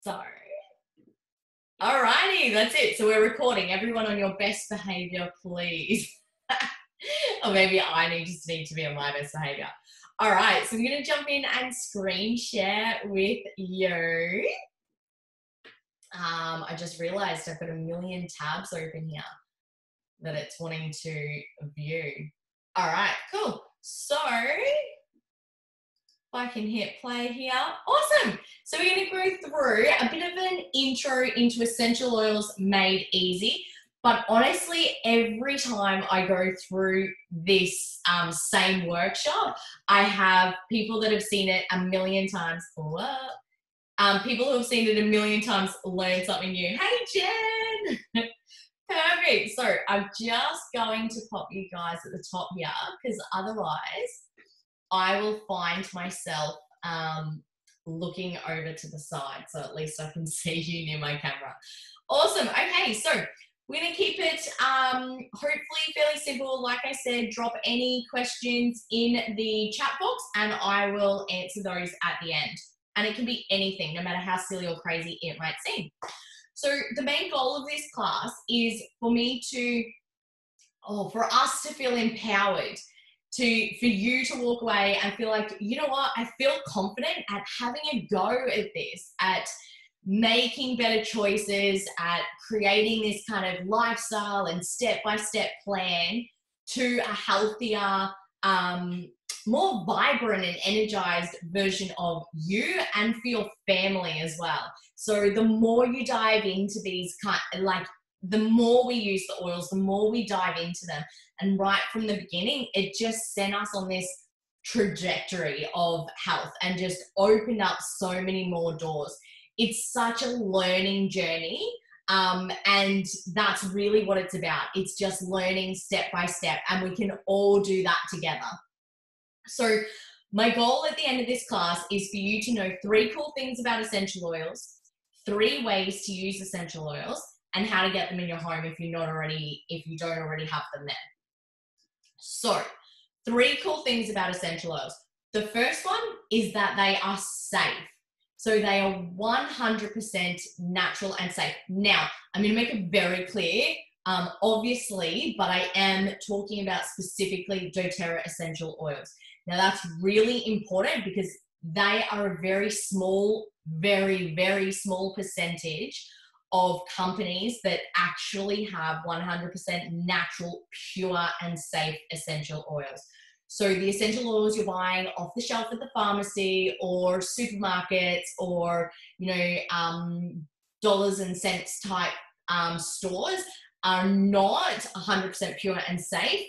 So, alrighty, that's it. So we're recording. Everyone on your best behavior, please. Or maybe I just need to be on my best behavior. All right, so I'm going to jump in and screen share with you. I just realized I've got a million tabs open here that it's wanting to view. All right, cool. So I can hit play here. Awesome. So we're going to go through a bit of an intro into essential oils made easy. But honestly, every time I go through this same workshop, I have people that have seen it a million times. People who have seen it a million times learn something new. Hey, Jen. Perfect. So I'm just going to pop you guys at the top here because otherwise I will find myself looking over to the side, so at least I can see you near my camera. Awesome. Okay, so we're going to keep it hopefully fairly simple. Like I said, drop any questions in the chat box and I will answer those at the end. And it can be anything, no matter how silly or crazy it might seem. So the main goal of this class is for us to feel empowered, for you to walk away and feel like, you know what, I feel confident at having a go at this, at making better choices, at creating this kind of lifestyle and step-by-step plan to a healthier, more vibrant and energized version of you and for your family as well. So the more you dive into these the more we use the oils, the more we dive into them. And right from the beginning, it just sent us on this trajectory of health and just opened up so many more doors. It's such a learning journey. And that's really what it's about. It's just learning step by step, and we can all do that together. So my goal at the end of this class is for you to know 3 cool things about essential oils, 3 ways to use essential oils, and how to get them in your home if you don't already have them there. So 3 cool things about essential oils. The first one is that they are safe. So they are 100% natural and safe. Now, I'm going to make it very clear, obviously, but I am talking about specifically doTERRA essential oils. Now, that's really important because they are a very small, very, very small percentage of companies that actually have 100% natural, pure, and safe essential oils. So the essential oils you're buying off the shelf at the pharmacy or supermarkets or, dollars and cents type stores are not 100% pure and safe.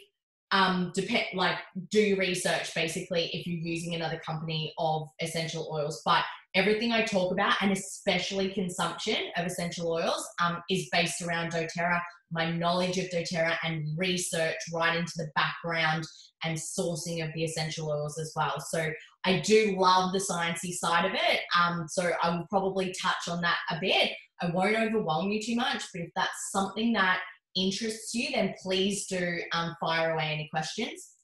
Do your research basically if you're using another company of essential oils. But everything I talk about, and especially consumption of essential oils, is based around doTERRA, my knowledge of doTERRA, and research right into the background and sourcing of the essential oils as well. So I do love the sciencey side of it. So I will probably touch on that a bit. I won't overwhelm you too much, but if that's something that interests you, then please do fire away any questions.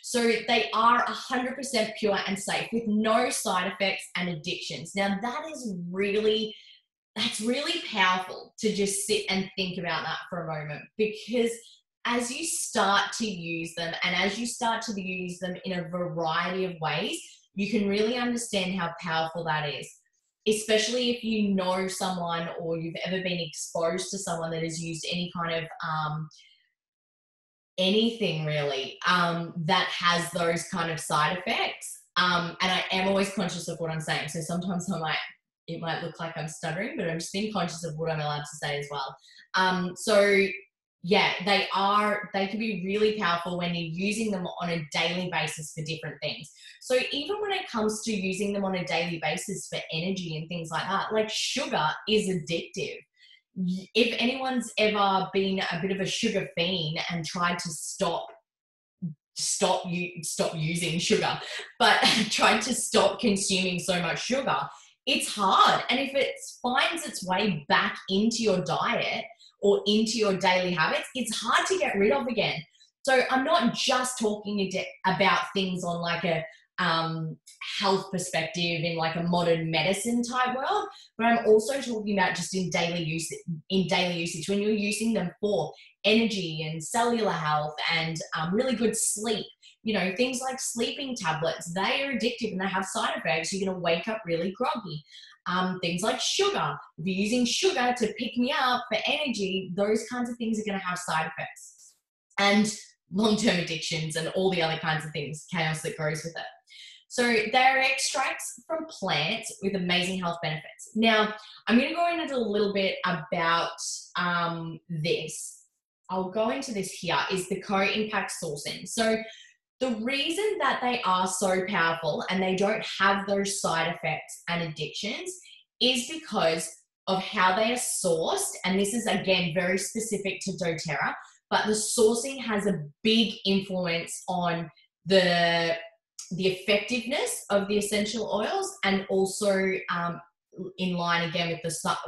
So they are 100% pure and safe with no side effects and addictions. Now that's really powerful to just sit and think about that for a moment, because as you start to use them and as you start to use them in a variety of ways, you can really understand how powerful that is. Especially if you know someone or you've ever been exposed to someone that has used any kind of anything really that has those kind of side effects. And I am always conscious of what I'm saying. So sometimes it might look like I'm stuttering, but I'm just being conscious of what I'm allowed to say as well. So yeah, they can be really powerful when you're using them on a daily basis for different things. So even when it comes to using them on a daily basis for energy and things like that, like sugar is addictive. If anyone's ever been a bit of a sugar fiend and tried to stop using sugar, but tried to stop consuming so much sugar, it's hard. And if it finds its way back into your diet or into your daily habits, it's hard to get rid of again. So I'm not just talking about things on like a health perspective in like a modern medicine type world, but I'm also talking about just in daily use, when you're using them for energy and cellular health and really good sleep. You know, things like sleeping tablets, they are addictive and they have side effects. You're going to wake up really groggy. Things like sugar, if you're using sugar to pick me up for energy, those kinds of things are going to have side effects. And long-term addictions and all the other kinds of things, chaos that goes with it. So they're extracts from plants with amazing health benefits. Now, I'm going to go into a little bit about this. I'll go into this here, is the co-impact sourcing. So the reason that they are so powerful and they don't have those side effects and addictions is because of how they are sourced. And this is, again, very specific to doTERRA, but the sourcing has a big influence on the effectiveness of the essential oils, and also in line again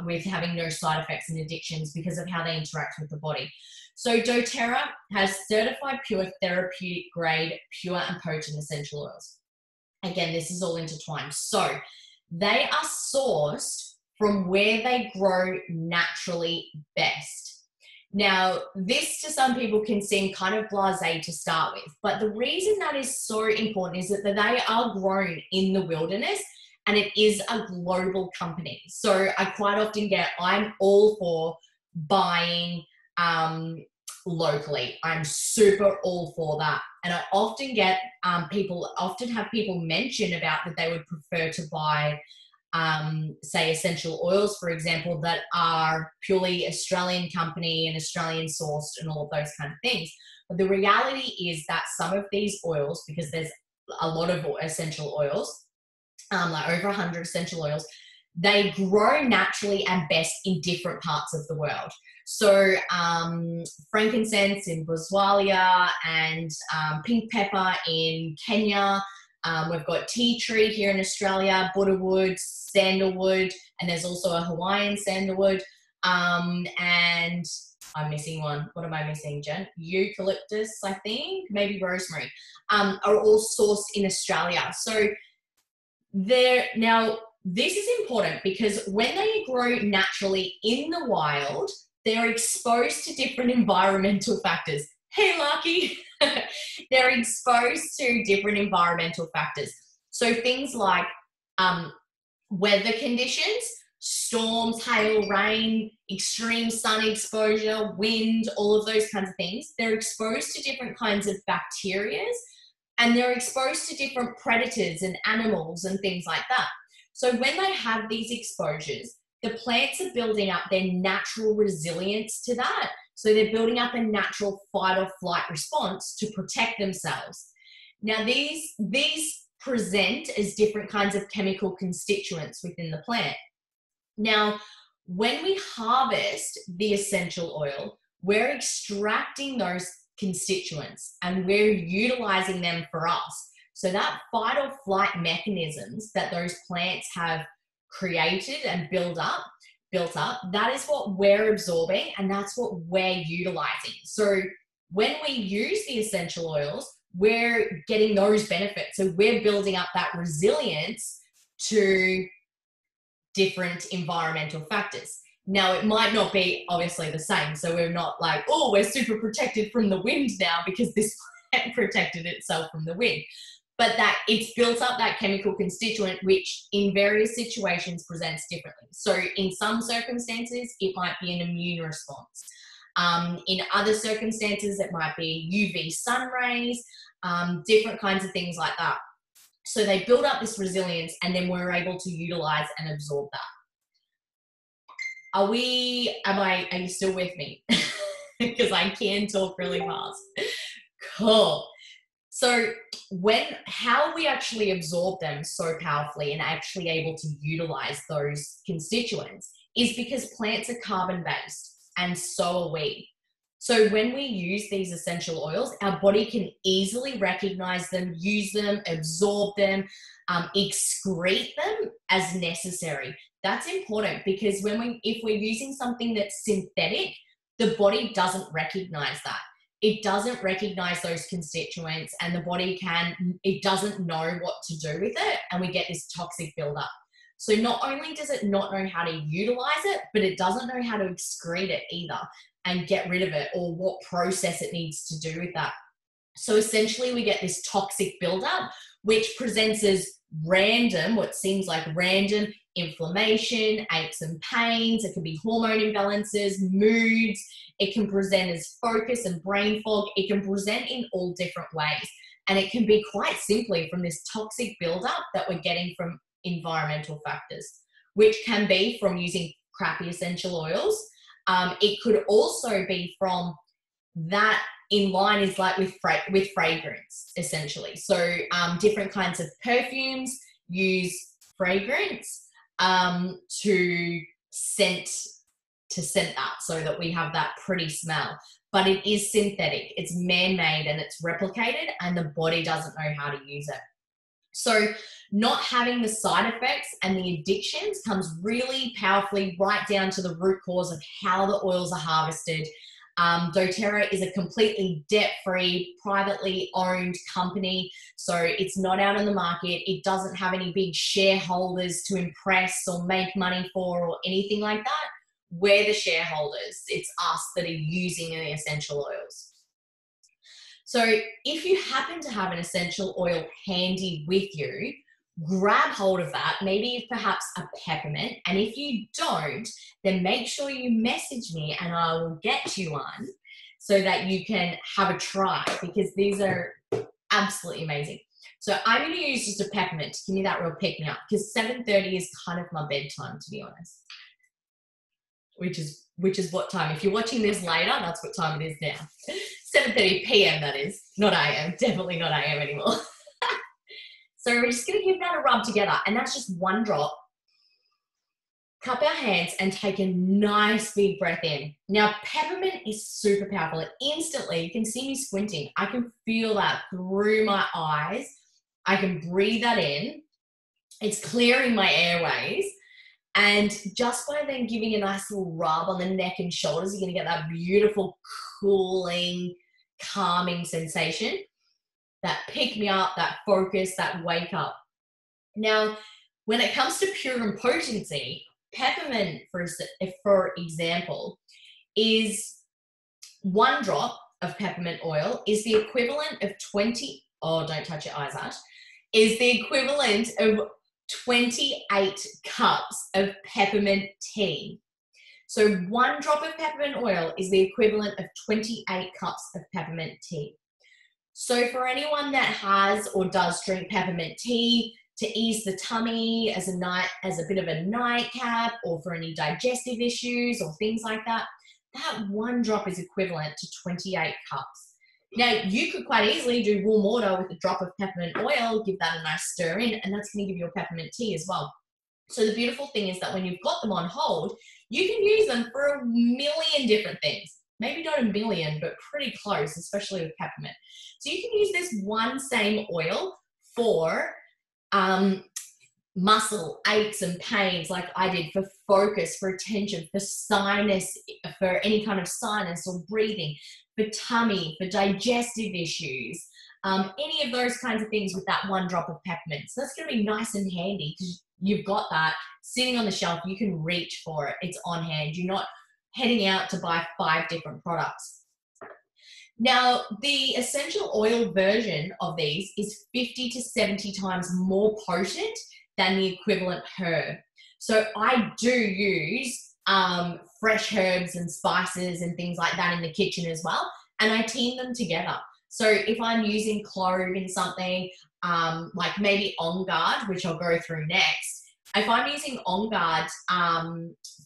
with having no side effects and addictions because of how they interact with the body. So doTERRA has certified pure therapeutic grade, pure and potent essential oils. Again, this is all intertwined. So they are sourced from where they grow naturally best. Now, this to some people can seem kind of blasé to start with, but the reason that is so important is that they are grown in the wilderness and it is a global company. So I quite often I'm all for buying locally. I'm super all for that. And I often get have people mention about that they would prefer to buy say essential oils, for example, that are purely Australian company and Australian sourced and all of those kind of things. But the reality is that some of these oils, because there's a lot of essential oils, like over 100 essential oils, they grow naturally and best in different parts of the world. So frankincense in Boswellia and pink pepper in Kenya. We've got tea tree here in Australia, Buddhawood, sandalwood, and there's also a Hawaiian sandalwood. And I'm missing one. What am I missing, Jen? Eucalyptus, I think, maybe rosemary, are all sourced in Australia. So now this is important because when they grow naturally in the wild, they're exposed to different environmental factors. Hey, Lucky. They're exposed to different environmental factors. So things like weather conditions, storms, hail, rain, extreme sun exposure, wind, all of those kinds of things. They're exposed to different kinds of bacteria, and they're exposed to different predators and animals and things like that. So when they have these exposures, the plants are building up their natural resilience to that. So they're building up a natural fight or flight response to protect themselves. Now, these present as different kinds of chemical constituents within the plant. Now, when we harvest the essential oil, we're extracting those constituents and we're utilizing them for us. So that fight or flight mechanisms that those plants have created and built up, that is what we're absorbing and that's what we're utilizing. So when we use the essential oils, we're getting those benefits. So we're building up that resilience to different environmental factors. Now, it might not be obviously the same. So we're not like, oh, we're super protected from the wind now because this plant protected itself from the wind. But that it's built up that chemical constituent, which in various situations presents differently. So in some circumstances, it might be an immune response. In other circumstances, it might be UV sun rays, different kinds of things like that. So they build up this resilience and then we're able to utilize and absorb that. Are you still with me? Because I can talk really fast. Cool. So how we actually absorb them so powerfully and actually able to utilize those constituents is because plants are carbon-based and so are we. So when we use these essential oils, our body can easily recognize them, use them, absorb them, excrete them as necessary. That's important because if we're using something that's synthetic, the body doesn't recognize that. it doesn't recognize those constituents, and the body it doesn't know what to do with it, and we get this toxic buildup. So not only does it not know how to utilize it, but it doesn't know how to excrete it either and get rid of it, or what process it needs to do with that. So essentially we get this toxic buildup, which presents as random, what seems like random inflammation, aches and pains. It can be hormone imbalances, moods. It can present as focus and brain fog. It can present in all different ways. And it can be quite simply from this toxic buildup that we're getting from environmental factors, which can be from using crappy essential oils. It could also be from that in line is like with fragrance, essentially. So different kinds of perfumes use fragrance to scent that, so that we have that pretty smell. But it is synthetic, it's man-made, and it's replicated, and the body doesn't know how to use it. So not having the side effects and the addictions comes really powerfully right down to the root cause of how the oils are harvested. doTERRA is a completely debt-free, privately owned company. So it's not out on the market. It doesn't have any big shareholders to impress or make money for or anything like that. We're the shareholders. It's us that are using the essential oils. So if you happen to have an essential oil handy with you, grab hold of that, maybe perhaps a peppermint. And if you don't, then make sure you message me and I will get you one so that you can have a try, because these are absolutely amazing. So I'm going to use just a peppermint to give me that real pick me up, because 7:30 is kind of my bedtime, to be honest, which is what time. If you're watching this later, that's what time it is now. 7:30 p.m. that is, not AM, definitely not AM anymore. So we're just going to give that a rub together, and that's just one drop. Cup our hands and take a nice big breath in. Now, peppermint is super powerful. Instantly, you can see me squinting. I can feel that through my eyes. I can breathe that in. It's clearing my airways. And just by then giving a nice little rub on the neck and shoulders, you're going to get that beautiful, cooling, calming sensation. That pick me up, that focus, that wake up. Now, when it comes to pure and potency, peppermint, for example, is one drop of peppermint oil is the equivalent of 20, oh, don't touch your eyes, Ash, is the equivalent of 28 cups of peppermint tea. So one drop of peppermint oil is the equivalent of 28 cups of peppermint tea. So for anyone that has or does drink peppermint tea to ease the tummy as a bit of a nightcap, or for any digestive issues or things like that, that one drop is equivalent to 28 cups. Now, you could quite easily do warm water with a drop of peppermint oil, give that a nice stir in, and that's going to give you a peppermint tea as well. So the beautiful thing is that when you've got them on hold, you can use them for a million different things. Maybe not a million, but pretty close, especially with peppermint. So you can use this one same oil for muscle aches and pains, like I did, for focus, for attention, for sinus, for any kind of sinus or breathing, for tummy, for digestive issues, any of those kinds of things with that one drop of peppermint. So that's going to be nice and handy, because you've got that sitting on the shelf. You can reach for it. It's on hand. You're not heading out to buy 5 different products. Now, the essential oil version of these is 50 to 70 times more potent than the equivalent herb. So I do use fresh herbs and spices and things like that in the kitchen as well, and I team them together. So if I'm using clove in something, like maybe On Guard, which I'll go through next, if I'm using On Guard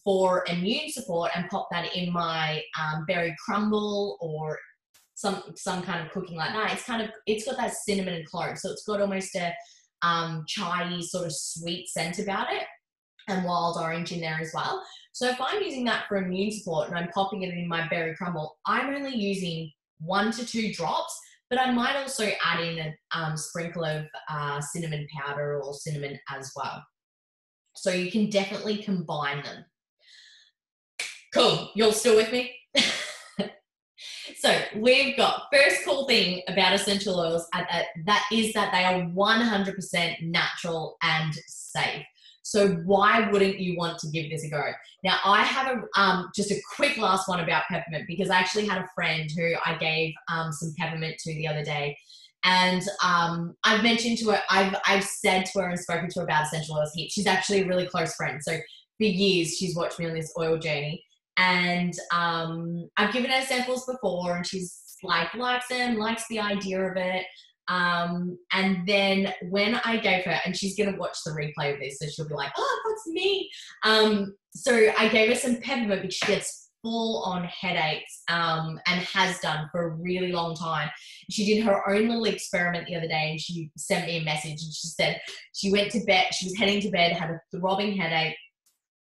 for immune support and pop that in my berry crumble or some kind of cooking like that, it's got that cinnamon and clove, so it's got almost a chai sort of sweet scent about it, and wild orange in there as well. So if I'm using that for immune support and I'm popping it in my berry crumble, I'm only using 1 to 2 drops, but I might also add in a sprinkle of cinnamon powder or cinnamon as well. So you can definitely combine them. Cool, you're still with me? So we've got first cool thing about essential oils that is that they are 100% natural and safe. So why wouldn't you want to give this a go? Now I have just a quick last one about peppermint, because I actually had a friend who I gave some peppermint to the other day. And I've mentioned to her, I've said to her and spoken to her about essential oils here. She's actually a really close friend. So for years, she's watched me on this oil journey. And I've given her samples before, and she's like, likes them, likes the idea of it. And then when I gave her, and she's going to watch the replay of this, so she'll be like, oh, that's me. So I gave her some peppermint because she gets full on headaches and has done for a really long time. She did her own little experiment the other day, and she sent me a message, and she said she went to bed, she was heading to bed, had a throbbing headache,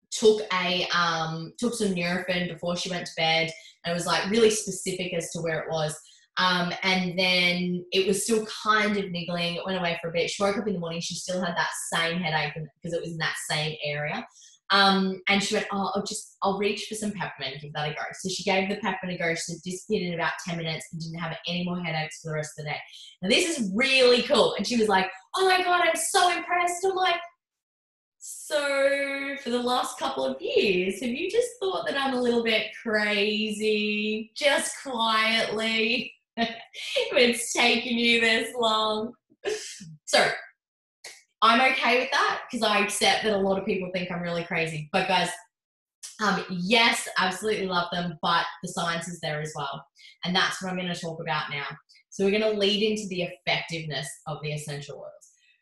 took some Nurofen before she went to bed, and it was like really specific as to where it was. And then it was still kind of niggling. It went away for a bit. She woke up in the morning. She still had that same headache because it was in that same area. And she went, oh, I'll reach for some peppermint and give that a go. So she gave the peppermint a go. She disappeared in about 10 minutes and didn't have any more headaches for the rest of the day. Now this is really cool. And she was like, oh my God, I'm so impressed. I'm like, so for the last couple of years, have you just thought that I'm a little bit crazy, just quietly? It's taken you this long. So I'm okay with that, because I accept that a lot of people think I'm really crazy. But guys, yes, absolutely love them, but the science is there as well. And that's what I'm going to talk about now. So we're going to lead into the effectiveness of the essential oils.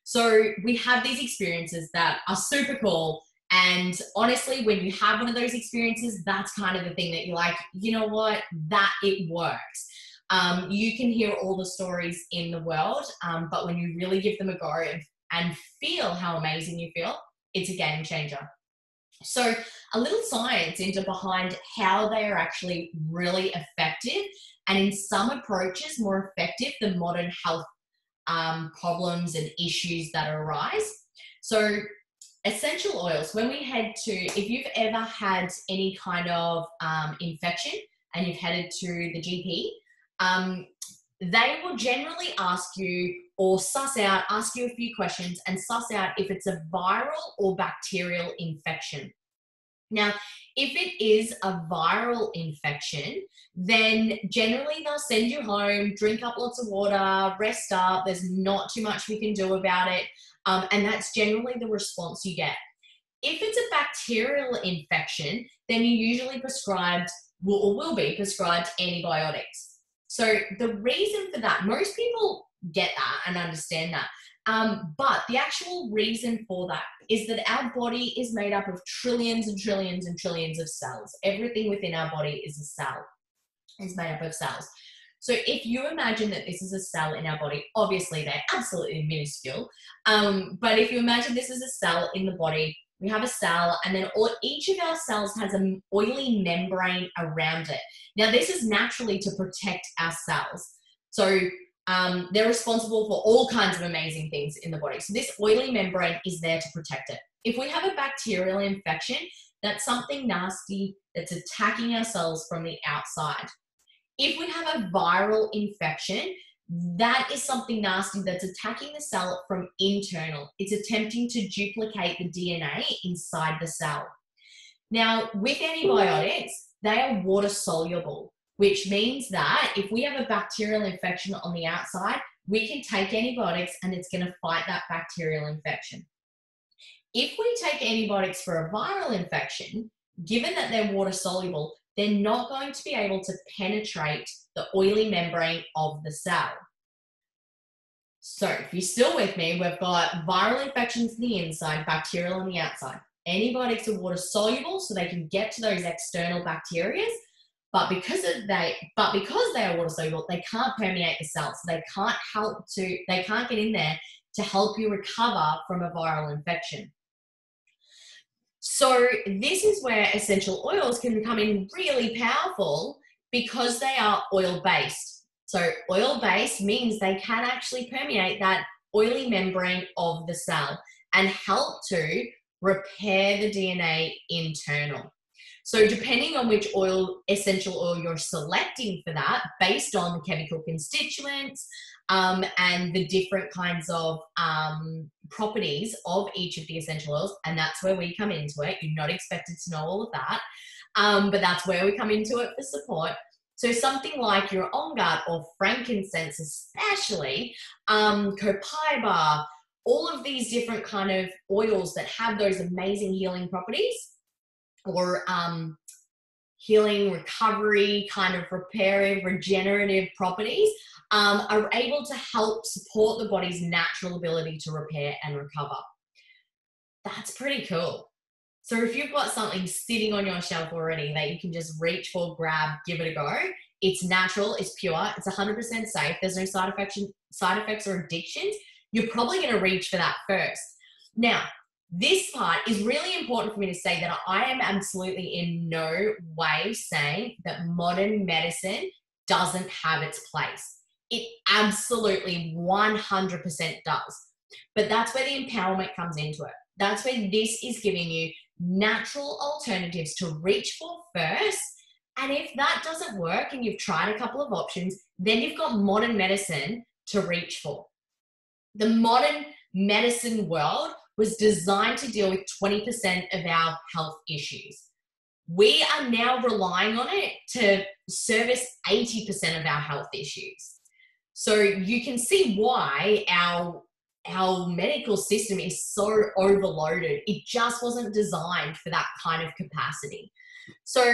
So we have these experiences that are super cool. And honestly, when you have one of those experiences, that's kind of the thing that you're like, you know what, that it works. You can hear all the stories in the world, but when you really give them a go and feel how amazing you feel, it's a game changer. So a little science into behind how they are actually really effective, and in some approaches more effective than modern health problems and issues that arise. So essential oils, when we head to, if you've ever had any kind of infection and you've headed to the GP, they will generally ask you or ask you a few questions and suss out if it's a viral or bacterial infection. Now, if it is a viral infection, then generally they'll send you home, drink up lots of water, rest up. There's not too much we can do about it. And that's generally the response you get. If it's a bacterial infection, then you're usually prescribed, or will be prescribed, antibiotics. So the reason for that, most people get that and understand that. But the actual reason for that is that our body is made up of trillions and trillions and trillions of cells. Everything within our body is a cell. It's made up of cells. So if you imagine that this is a cell in our body, obviously they're absolutely minuscule. But if you imagine this is a cell in the body, we have a cell, and then each of our cells has an oily membrane around it. Now, this is naturally to protect our cells. So they're responsible for all kinds of amazing things in the body. So this oily membrane is there to protect it. If we have a bacterial infection, that's something nasty that's attacking our cells from the outside. If we have a viral infection, that is something nasty that's attacking the cell from internal. It's attempting to duplicate the DNA inside the cell. Now, with antibiotics, they are water soluble, which means that if we have a bacterial infection on the outside, we can take antibiotics and it's going to fight that bacterial infection. If we take antibiotics for a viral infection, given that they're water soluble, they're not going to be able to penetrate the oily membrane of the cell. So if you're still with me, we've got viral infections on the inside, bacterial on the outside. Antibiotics are water soluble, so they can get to those external bacteria, but because they are water soluble, they can't permeate the cell, so they can't get in there to help you recover from a viral infection. So this is where essential oils can come in really powerful, because they are oil-based. So oil-based means they can actually permeate that oily membrane of the cell and help to repair the DNA internal. So depending on which essential oil you're selecting for that, based on the chemical constituents and the different kinds of properties of each of the essential oils, and that's where we come into it. You're not expected to know all of that, but that's where we come into it for support. So something like your On Guard or frankincense especially, copaiba, all of these different kind of oils that have those amazing healing properties, or healing, recovery, kind of reparative, regenerative properties, are able to help support the body's natural ability to repair and recover. That's pretty cool. So if you've got something sitting on your shelf already that you can just reach for, grab, give it a go, it's natural, it's pure, it's 100% safe, there's no side effects or addictions, you're probably going to reach for that first. Now, this part is really important for me to say that I am absolutely in no way saying that modern medicine doesn't have its place. It absolutely 100% does. But that's where the empowerment comes into it. That's where this is giving you natural alternatives to reach for first. And if that doesn't work and you've tried a couple of options, then you've got modern medicine to reach for. The modern medicine world was designed to deal with 20% of our health issues. We are now relying on it to service 80% of our health issues. So you can see why our medical system is so overloaded. It just wasn't designed for that kind of capacity. So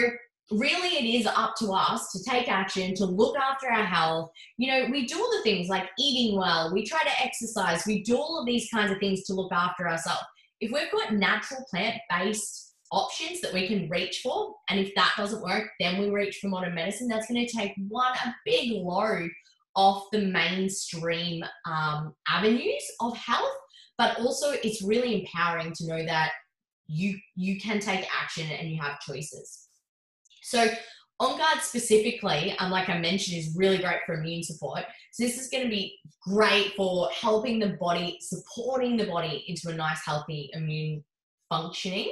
really it is up to us to take action, to look after our health. You know, we do all the things like eating well, we try to exercise, we do all of these kinds of things to look after ourselves. If we've got natural plant-based options that we can reach for, and if that doesn't work, then we reach for modern medicine, that's going to take a big load off the mainstream avenues of health, but also it's really empowering to know that you can take action and you have choices. So On Guard specifically, like I mentioned, is really great for immune support. So this is going to be great for helping the body, supporting the body into a nice, healthy immune functioning.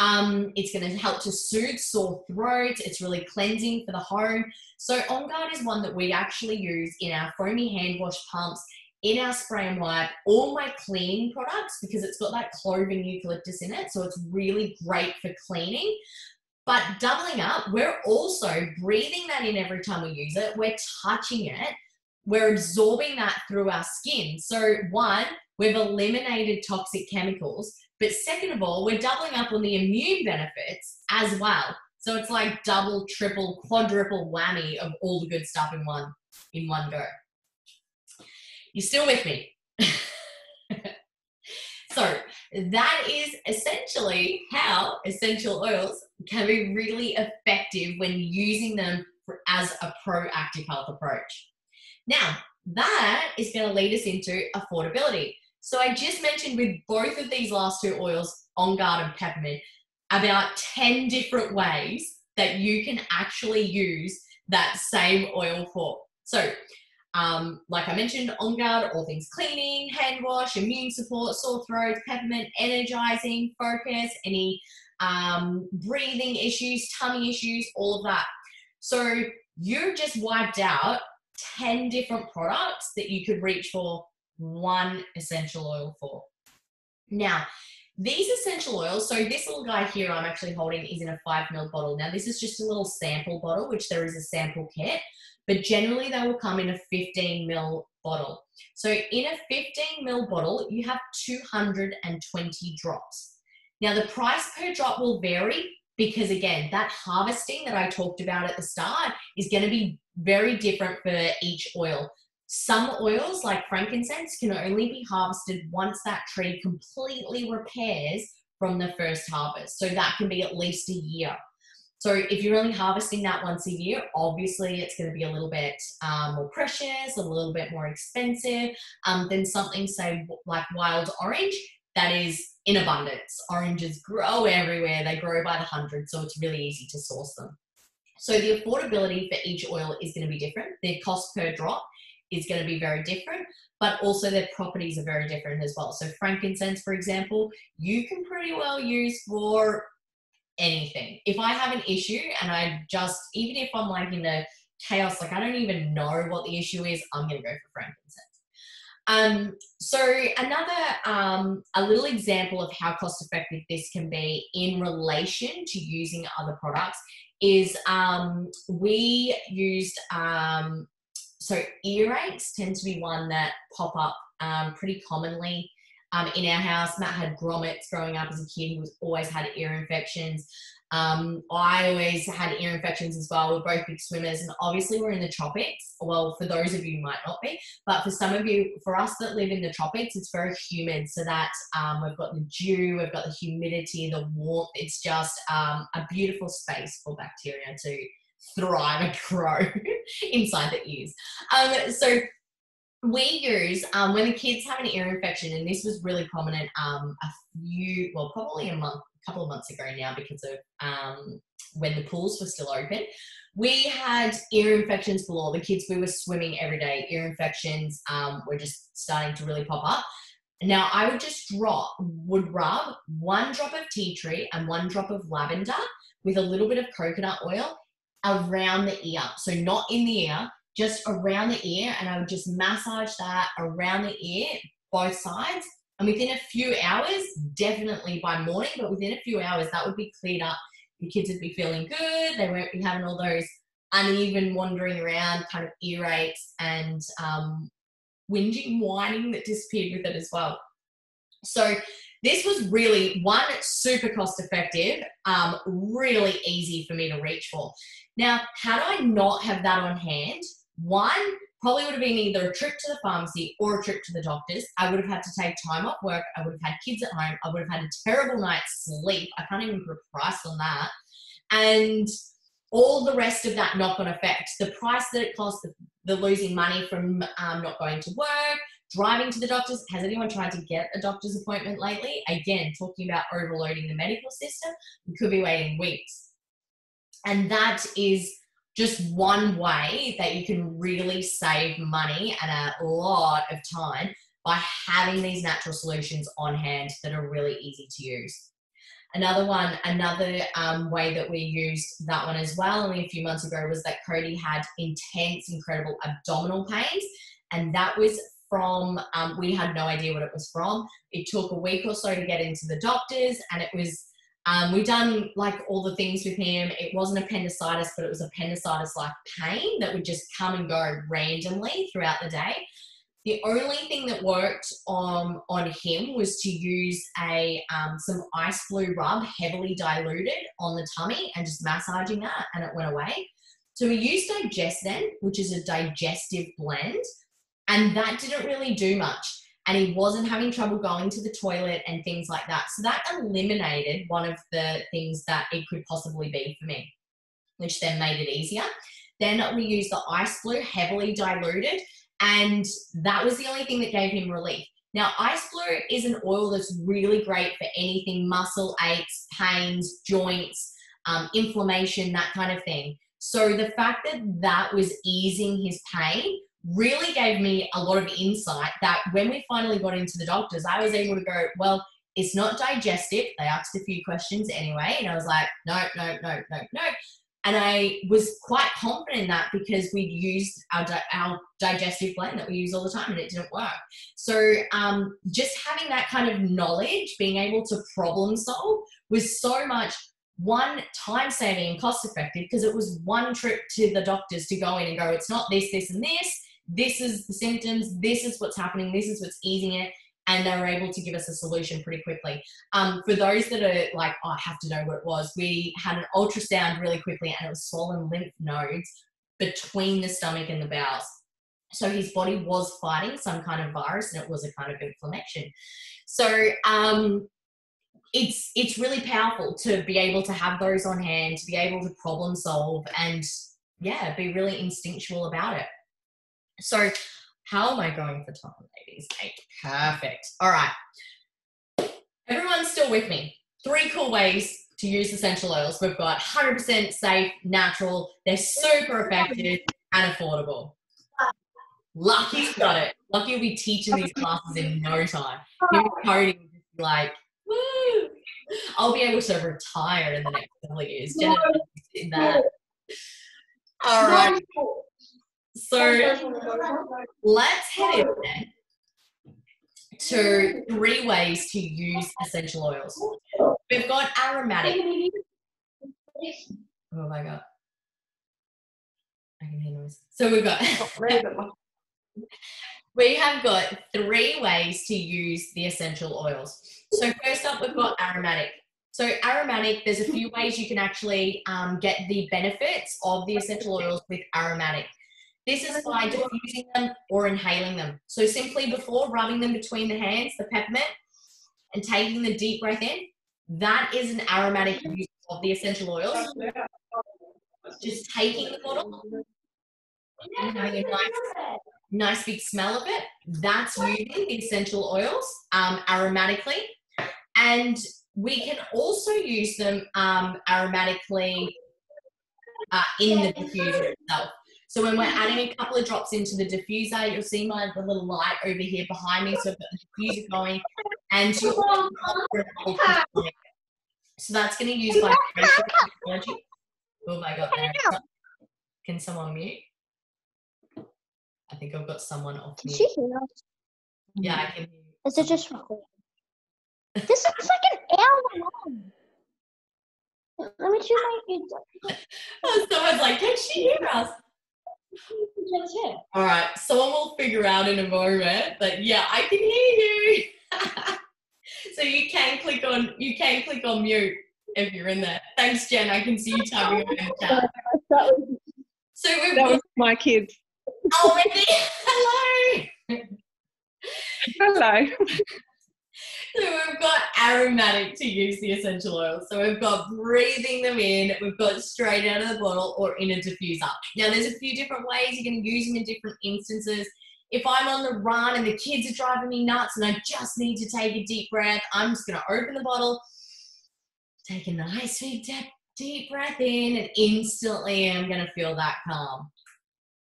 It's going to help to soothe sore throats. It's really cleansing for the home. So On Guard is one that we actually use in our foamy hand wash pumps, in our spray and wipe, all my cleaning products, because it's got that clove and eucalyptus in it. So it's really great for cleaning. But doubling up, we're also breathing that in every time we use it. We're touching it. We're absorbing that through our skin. So one, we've eliminated toxic chemicals. But second of all, we're doubling up on the immune benefits as well. So it's like double, triple, quadruple whammy of all the good stuff in one go. You still with me? So that is essentially how essential oils can be really effective when using them as a proactive health approach. Now, that is going to lead us into affordability. So I just mentioned with both of these last two oils, On Guard and peppermint, about 10 different ways that you can actually use that same oil for. So like I mentioned, On Guard, all things cleaning, hand wash, immune support, sore throats, peppermint, energizing, focus, any breathing issues, tummy issues, all of that. So you've just wiped out 10 different products that you could reach for one essential oil for. Now, these essential oils, so this little guy here I'm actually holding is in a 5 ml bottle. Now, this is just a little sample bottle, which there is a sample kit, but generally they will come in a 15 ml bottle. So in a 15 ml bottle, you have 220 drops. Now, the price per drop will vary because, again, that harvesting that I talked about at the start is going to be very different for each oil. Some oils, like frankincense, can only be harvested once that tree completely repairs from the first harvest. So that can be at least a year. So if you're only harvesting that once a year, obviously it's going to be a little bit more precious, a little bit more expensive than something, say, like wild orange that is in abundance. Oranges grow everywhere. They grow by the hundreds, so it's really easy to source them. So the affordability for each oil is going to be different. Their cost per drop is going to be very different, but also their properties are very different as well. So frankincense, for example, you can pretty well use for anything. If I have an issue and even if I'm like in a chaos, like I don't even know what the issue is, I'm going to go for frankincense. So another, a little example of how cost effective this can be in relation to using other products is, we used, so earaches tend to be one that pop up, pretty commonly. In our house, Matt had grommets growing up as a kid. He always had ear infections. I always had ear infections as well. We're both big swimmers, and obviously we're in the tropics. Well, for those of you who might not be, but for some of you, for us that live in the tropics, it's very humid. So that we've got the dew, we've got the humidity, the warmth. It's just a beautiful space for bacteria to thrive and grow inside the ears. So we use, when the kids have an ear infection, and this was really prominent probably a couple of months ago now because of when the pools were still open. We had ear infections galore. The kids, we were swimming every day. Ear infections were just starting to really pop up. Now I would rub 1 drop of tea tree and 1 drop of lavender with a little bit of coconut oil around the ear. So not in the ear, just around the ear, and I would just massage that around the ear, both sides. And within a few hours, definitely by morning, but within a few hours, that would be cleared up. The kids would be feeling good. They won't be having all those uneven wandering around kind of earaches and whinging, whining that disappeared with it as well. So this was really, one, super cost effective, really easy for me to reach for. Now, had I not have that on hand, one, probably would have been either a trip to the pharmacy or a trip to the doctors. I would have had to take time off work. I would have had kids at home. I would have had a terrible night's sleep. I can't even put a price on that. And all the rest of that knock-on effect, the price that it costs, the losing money from not going to work, driving to the doctors. Has anyone tried to get a doctor's appointment lately? Again, talking about overloading the medical system, we could be waiting weeks. And that is just one way that you can really save money and a lot of time by having these natural solutions on hand that are really easy to use. Another way that we used that one as well only a few months ago was that Cody had intense, incredible abdominal pains, and that was from, we had no idea what it was from. It took a week or so to get into the doctors, and it was, we done like all the things with him. It wasn't appendicitis, but it was appendicitis-like pain that would just come and go randomly throughout the day. The only thing that worked on him was to use some ice blue rub, heavily diluted on the tummy, and just massaging that, and it went away. So we used Digestin, which is a digestive blend, and that didn't really do much. And he wasn't having trouble going to the toilet and things like that. So that eliminated one of the things that it could possibly be for me, which then made it easier. Then we used the ice blue, heavily diluted, and that was the only thing that gave him relief. Now, ice blue is an oil that's really great for anything, muscle aches, pains, joints, inflammation, that kind of thing. So the fact that that was easing his pain really gave me a lot of insight that when we finally got into the doctors, I was able to go, well, it's not digestive. They asked a few questions anyway. And I was like, no. And I was quite confident in that because we'd used our digestive blend that we use all the time and it didn't work. So just having that kind of knowledge, being able to problem solve was so much, one, time saving and cost effective, because it was one trip to the doctors to go in and go, it's not this, this, and this. This is the symptoms. This is what's happening. This is what's easing it. And they were able to give us a solution pretty quickly. For those that are like, oh, I have to know what it was, we had an ultrasound really quickly and it was swollen lymph nodes between the stomach and the bowels. So his body was fighting some kind of virus and it was a kind of inflammation. So it's really powerful to be able to have those on hand, to be able to problem solve and, yeah, be really instinctual about it. So how am I going for time, ladies? Okay, perfect. All right. Everyone's still with me. 3 cool ways to use essential oils. We've got 100% safe, natural. They're super effective and affordable. Lucky's got it. Lucky will be teaching these classes in no time. Cody will just be like, woo. I'll be able to retire in the next couple of years. Jenna did that. All right. So let's head in there to 3 ways to use essential oils. We've got aromatic. Oh my God. I can hear noise. So we have got 3 ways to use the essential oils. So first up, we've got aromatic. So aromatic, there's a few ways you can actually get the benefits of the essential oils with aromatic. This is by diffusing them or inhaling them. So simply before rubbing them between the hands, the peppermint, and taking the deep breath in, that is an aromatic use of the essential oils. Just taking the bottle and having a nice big smell of it, that's using the essential oils aromatically. And we can also use them aromatically in the diffuser itself. So when we're adding a couple of drops into the diffuser, you'll see the little light over here behind me. So I've got the diffuser going, and so that's going to use vibration technology. Oh my God, can someone mute? I think I've got someone off mute. Can she hear us? Yeah, I can hear you. Is it just recording? This is like an hour long. Let me choose my Oh, someone's like, can she hear us? All right, someone will figure out in a moment, but yeah, I can hear you. So you can click on mute if you're in there. Thanks, Jen. I can see you typing in the chat. So that was my kids. Oh, Wendy, hello. Hello. So we've got aromatic to use the essential oils. So we've got breathing them in, we've got straight out of the bottle or in a diffuser. Now there's a few different ways you can use them in different instances. If I'm on the run and the kids are driving me nuts and I just need to take a deep breath, I'm just going to open the bottle, take a nice big deep breath in, and instantly I'm going to feel that calm.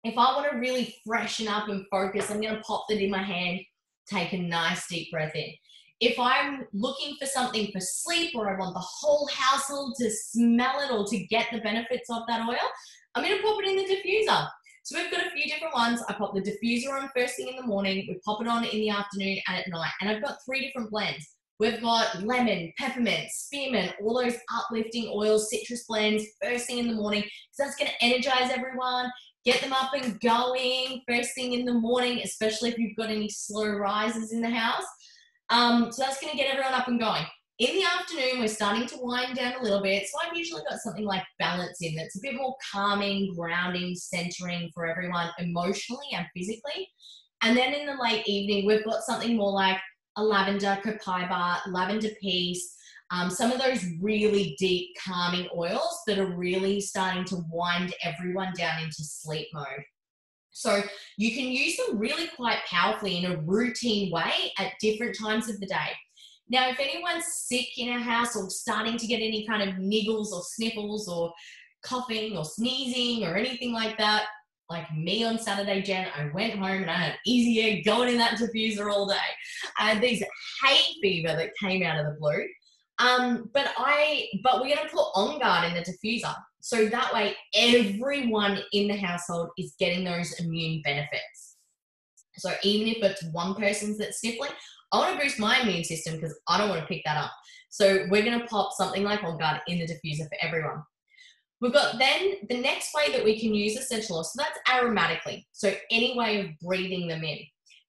If I want to really freshen up and focus, I'm going to pop that in my hand, take a nice deep breath in. If I'm looking for something for sleep or I want the whole household to smell it or to get the benefits of that oil, I'm going to pop it in the diffuser. So we've got a few different ones. I pop the diffuser on first thing in the morning, we pop it on in the afternoon and at night. And I've got 3 different blends. We've got lemon, peppermint, spearmint, all those uplifting oils, citrus blends first thing in the morning. So that's going to energize everyone, get them up and going first thing in the morning, especially if you've got any slow risers in the house. So that's going to get everyone up and going. In the afternoon, we're starting to wind down a little bit. So I've usually got something like balance in that's a bit more calming, grounding, centering for everyone emotionally and physically. And then in the late evening, we've got something more like a lavender copaiba, lavender peace, some of those really deep calming oils that are really starting to wind everyone down into sleep mode. So you can use them really quite powerfully in a routine way at different times of the day. Now, if anyone's sick in a house or starting to get any kind of niggles or sniffles or coughing or sneezing or anything like that, like me on Saturday, Jen, I went home and I had easy air going in that diffuser all day. I had these hay fever that came out of the blue. But we're going to put On Guard in the diffuser. So that way everyone in the household is getting those immune benefits. So even if it's one person that's sniffling, I want to boost my immune system because I don't want to pick that up. So we're going to pop something like On Guard in the diffuser for everyone. We've got then the next way that we can use essential oils. So that's aromatically. So any way of breathing them in.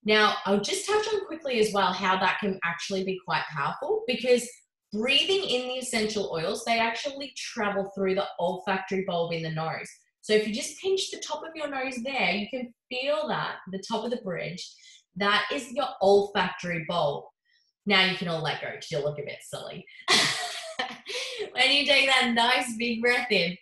Now, I'll just touch on quickly as well how that can actually be quite powerful, because breathing in the essential oils, they actually travel through the olfactory bulb in the nose. So if you just pinch the top of your nose there, you can feel that, the top of the bridge, that is your olfactory bulb. Now you can all let go because you look a bit silly. When you take that nice big breath in,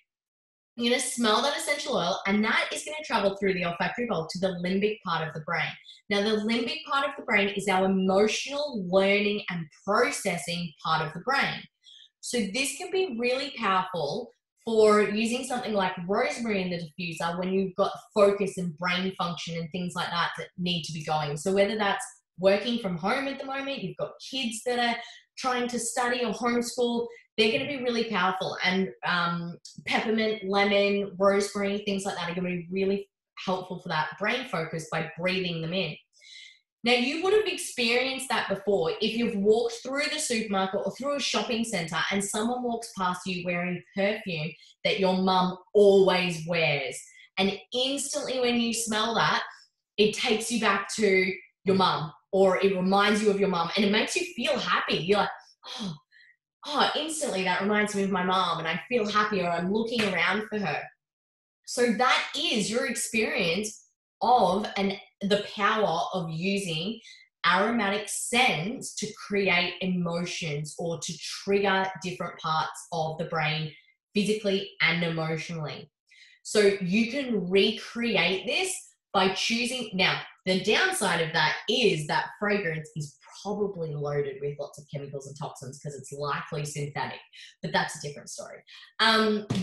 you're going to smell that essential oil, and that is going to travel through the olfactory bulb to the limbic part of the brain. Now, the limbic part of the brain is our emotional learning and processing part of the brain. So this can be really powerful for using something like rosemary in the diffuser when you've got focus and brain function and things like that that need to be going. So whether that's working from home at the moment, you've got kids that are trying to study or homeschool, they're going to be really powerful. And peppermint, lemon, rosemary, things like that are going to be really helpful for that brain focus by breathing them in. Now, you would have experienced that before if you've walked through the supermarket or through a shopping center and someone walks past you wearing perfume that your mum always wears. And instantly when you smell that, it takes you back to your mum, or it reminds you of your mum, and it makes you feel happy. You're like, oh, instantly that reminds me of my mom, and I feel happy, or I'm looking around for her. So that is your experience of the power of using aromatic scents to create emotions or to trigger different parts of the brain physically and emotionally. So you can recreate this by choosing. Now, the downside of that is that fragrance is probably loaded with lots of chemicals and toxins because it's likely synthetic, but that's a different story.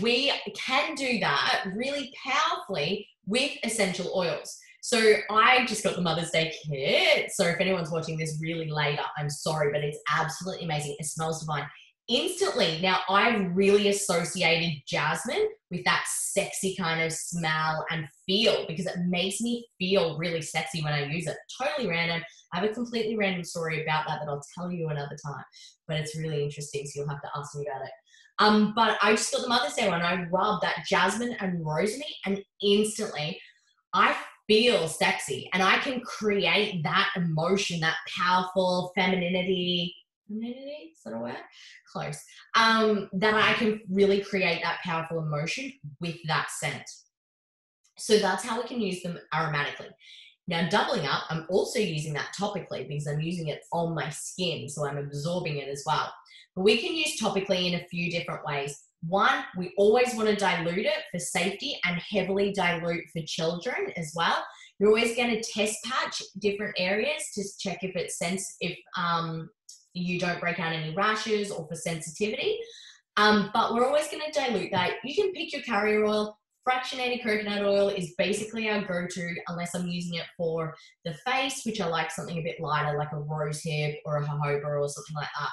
We can do that really powerfully with essential oils. So I just got the Mother's Day kit. So if anyone's watching this really later, I'm sorry, but it's absolutely amazing. It smells divine. Instantly, now I've really associated jasmine with that sexy kind of smell and feel because it makes me feel really sexy when I use it. Totally random. I have a completely random story about that I'll tell you another time, but it's really interesting, so you'll have to ask me about it. But I just got the Mother's Day one. I rubbed that jasmine and rosemary, and instantly I feel sexy, and I can create that emotion, that powerful femininity, is that a word? Close. That I can really create that powerful emotion with that scent. So that's how we can use them aromatically. Now, doubling up, I'm also using that topically because I'm using it on my skin, so I'm absorbing it as well. But we can use topically in a few different ways. One, we always want to dilute it for safety and heavily dilute for children as well. You're always going to test patch different areas to check if it's if you don't break out any rashes or for sensitivity. But we're always going to dilute that. You can pick your carrier oil. Fractionated coconut oil is basically our go-to unless I'm using it for the face, which I like something a bit lighter like a rosehip or a jojoba or something like that.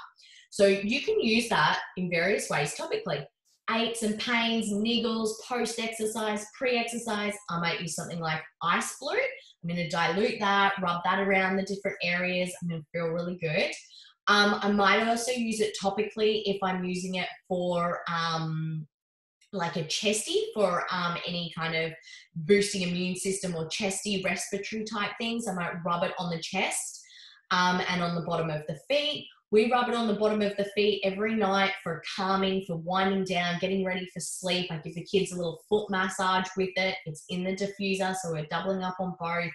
So you can use that in various ways topically. Aches and pains, niggles, post-exercise, pre-exercise. I might use something like ice blue. I'm going to dilute that, rub that around the different areas. I'm going to feel really good. I might also use it topically if I'm using it for like a chesty for any kind of boosting immune system or chesty respiratory type things. I might rub it on the chest and on the bottom of the feet. We rub it on the bottom of the feet every night for calming, for winding down, getting ready for sleep. I give the kids a little foot massage with it. It's in the diffuser, so we're doubling up on both.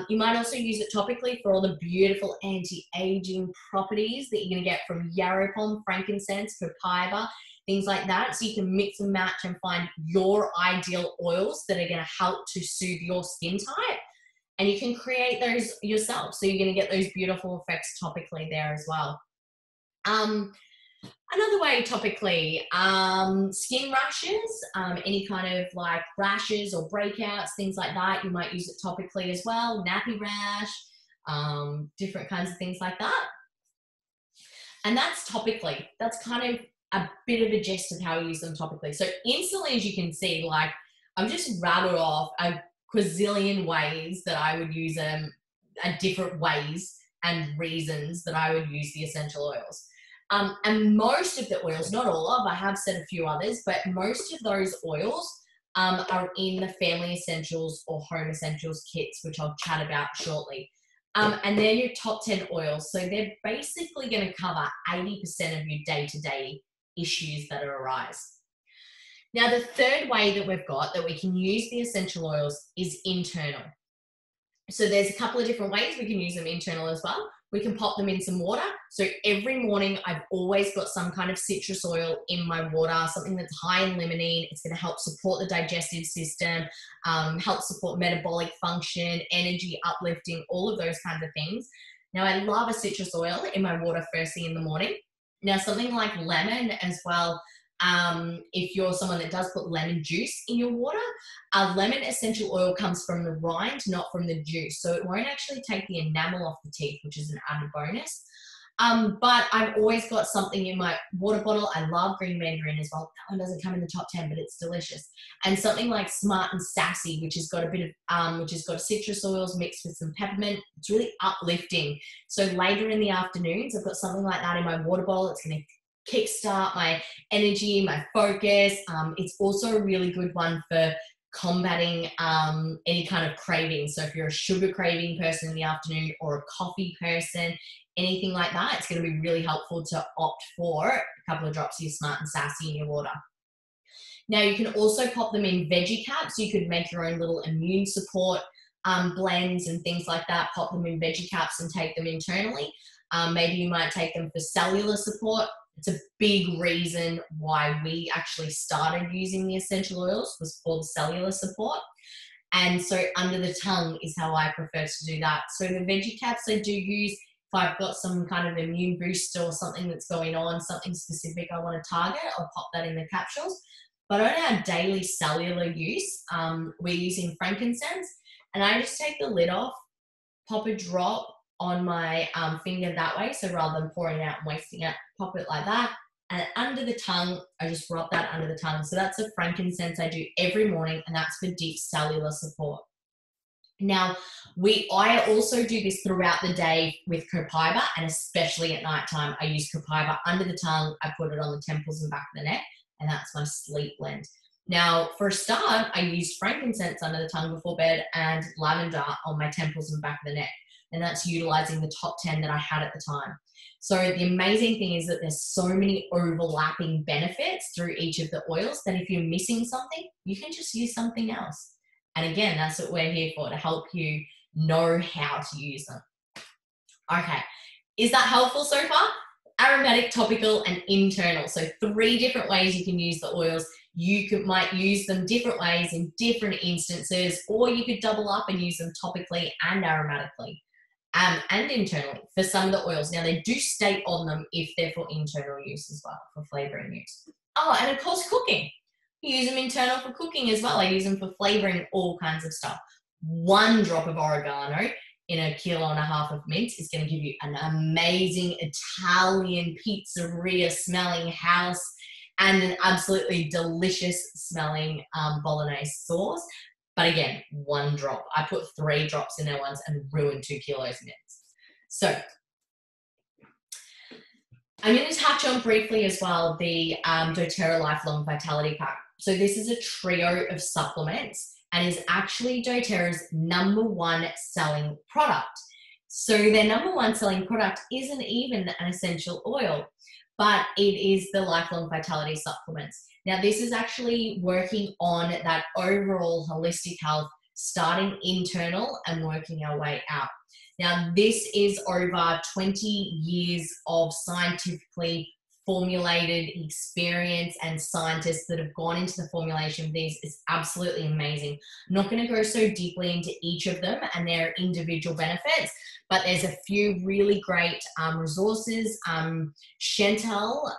You might also use it topically for all the beautiful anti-aging properties that you're going to get from yarrow pom, frankincense, copaiba, things like that. So you can mix and match and find your ideal oils that are going to help to soothe your skin type. And you can create those yourself. So you're going to get those beautiful effects topically there as well. Another way topically, skin rashes, any kind of like rashes or breakouts, things like that. You might use it topically as well. Nappy rash, different kinds of things like that. And that's topically. That's kind of a bit of a gist of how we use them topically. So instantly, as you can see, like I've just rattled off a quazillion ways that I would use them, different ways and reasons that I would use the essential oils. And most of the oils, not all of, I have said a few others, but most of those oils are in the Family Essentials or Home Essentials kits, which I'll chat about shortly. And they're your top 10 oils. So they're basically going to cover 80% of your day-to-day issues that arise. Now, the third way that we've got that we can use the essential oils is internal. So there's a couple of different ways we can use them internal as well. We can pop them in some water. So every morning I've always got some kind of citrus oil in my water, something that's high in limonene. It's going to help support the digestive system, help support metabolic function, energy uplifting, all of those kinds of things. Now, I love a citrus oil in my water first thing in the morning. Now, something like lemon as well. If you're someone that does put lemon juice in your water, lemon essential oil comes from the rind, not from the juice. So it won't actually take the enamel off the teeth, which is an added bonus. But I've always got something in my water bottle. I love green mandarin as well. That one doesn't come in the top 10, but it's delicious. And something like Smart and Sassy, which has got a bit of, which has got citrus oils mixed with some peppermint. It's really uplifting. So later in the afternoons, I've got something like that in my water bottle. It's going to kickstart my energy, my focus. It's also a really good one for combating any kind of craving. So if you're a sugar craving person in the afternoon or a coffee person, anything like that, it's going to be really helpful to opt for a couple of drops of your Smart and Sassy in your water. Now you can also pop them in veggie caps. You could make your own little immune support blends and things like that, pop them in veggie caps and take them internally. Maybe you might take them for cellular support. It's a big reason why we actually started using the essential oils, was for the cellular support. And so under the tongue is how I prefer to do that. So the veggie caps I do use if I've got some kind of immune boost or something that's going on, something specific I want to target, I'll pop that in the capsules. But on our daily cellular use, we're using frankincense, and I just take the lid off, pop a drop on my finger that way. So rather than pouring it out and wasting it, pop it like that. And under the tongue, I just rub that under the tongue. So that's a frankincense I do every morning, and that's for deep cellular support. Now, I also do this throughout the day with copaiba, and especially at nighttime, I use copaiba under the tongue. I put it on the temples and back of the neck, and that's my sleep blend. Now, for a start, I used frankincense under the tongue before bed and lavender on my temples and back of the neck, and that's utilizing the top 10 that I had at the time. So the amazing thing is that there's so many overlapping benefits through each of the oils that if you're missing something, you can just use something else. And again, that's what we're here for, to help you know how to use them. Okay, is that helpful so far? Aromatic, topical, and internal. So 3 different ways you can use the oils. You might use them different ways in different instances, or you could double up and use them topically and aromatically. And internally for some of the oils. Now, they do state on them if they're for internal use as well, for flavoring use. Oh, and of course, cooking. You use them internal for cooking as well. I use them for flavoring all kinds of stuff. 1 drop of oregano in 1.5 kilos of mint is going to give you an amazing Italian pizzeria smelling house and an absolutely delicious smelling bolognese sauce. But again, 1 drop. I put 3 drops in there once and ruined 2 kilos of mint. So I'm going to touch on briefly as well the doTERRA Lifelong Vitality Pack. So this is a trio of supplements and is actually doTERRA's #1 selling product. So their #1 selling product isn't even an essential oil, but it is the Lifelong Vitality supplements. Now, this is actually working on that overall holistic health, starting internal and working our way out. Now, this is over 20 years of scientifically formulated experience and scientists that have gone into the formulation of these. Is absolutely amazing. I'm not going to go so deeply into each of them and their individual benefits, but there's a few really great resources. Chantel,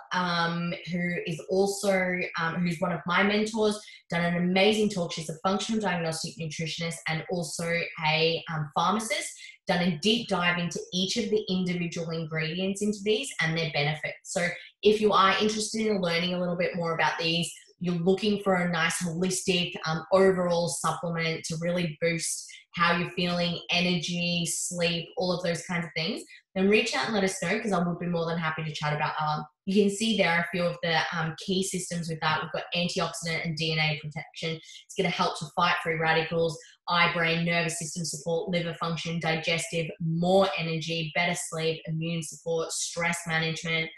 who is also, who's one of my mentors, done an amazing talk. She's a functional diagnostic nutritionist and also a pharmacist, done a deep dive into each of the individual ingredients into these and their benefits. So if you are interested in learning a little bit more about these, you're looking for a nice holistic overall supplement to really boost how you're feeling, energy, sleep, all of those kinds of things, then reach out and let us know, because I would be more than happy to chat about that one. You can see there are a few of the key systems with that. We've got antioxidant and DNA protection. It's going to help to fight free radicals, eye, brain, nervous system support, liver function, digestive, more energy, better sleep, immune support, stress management,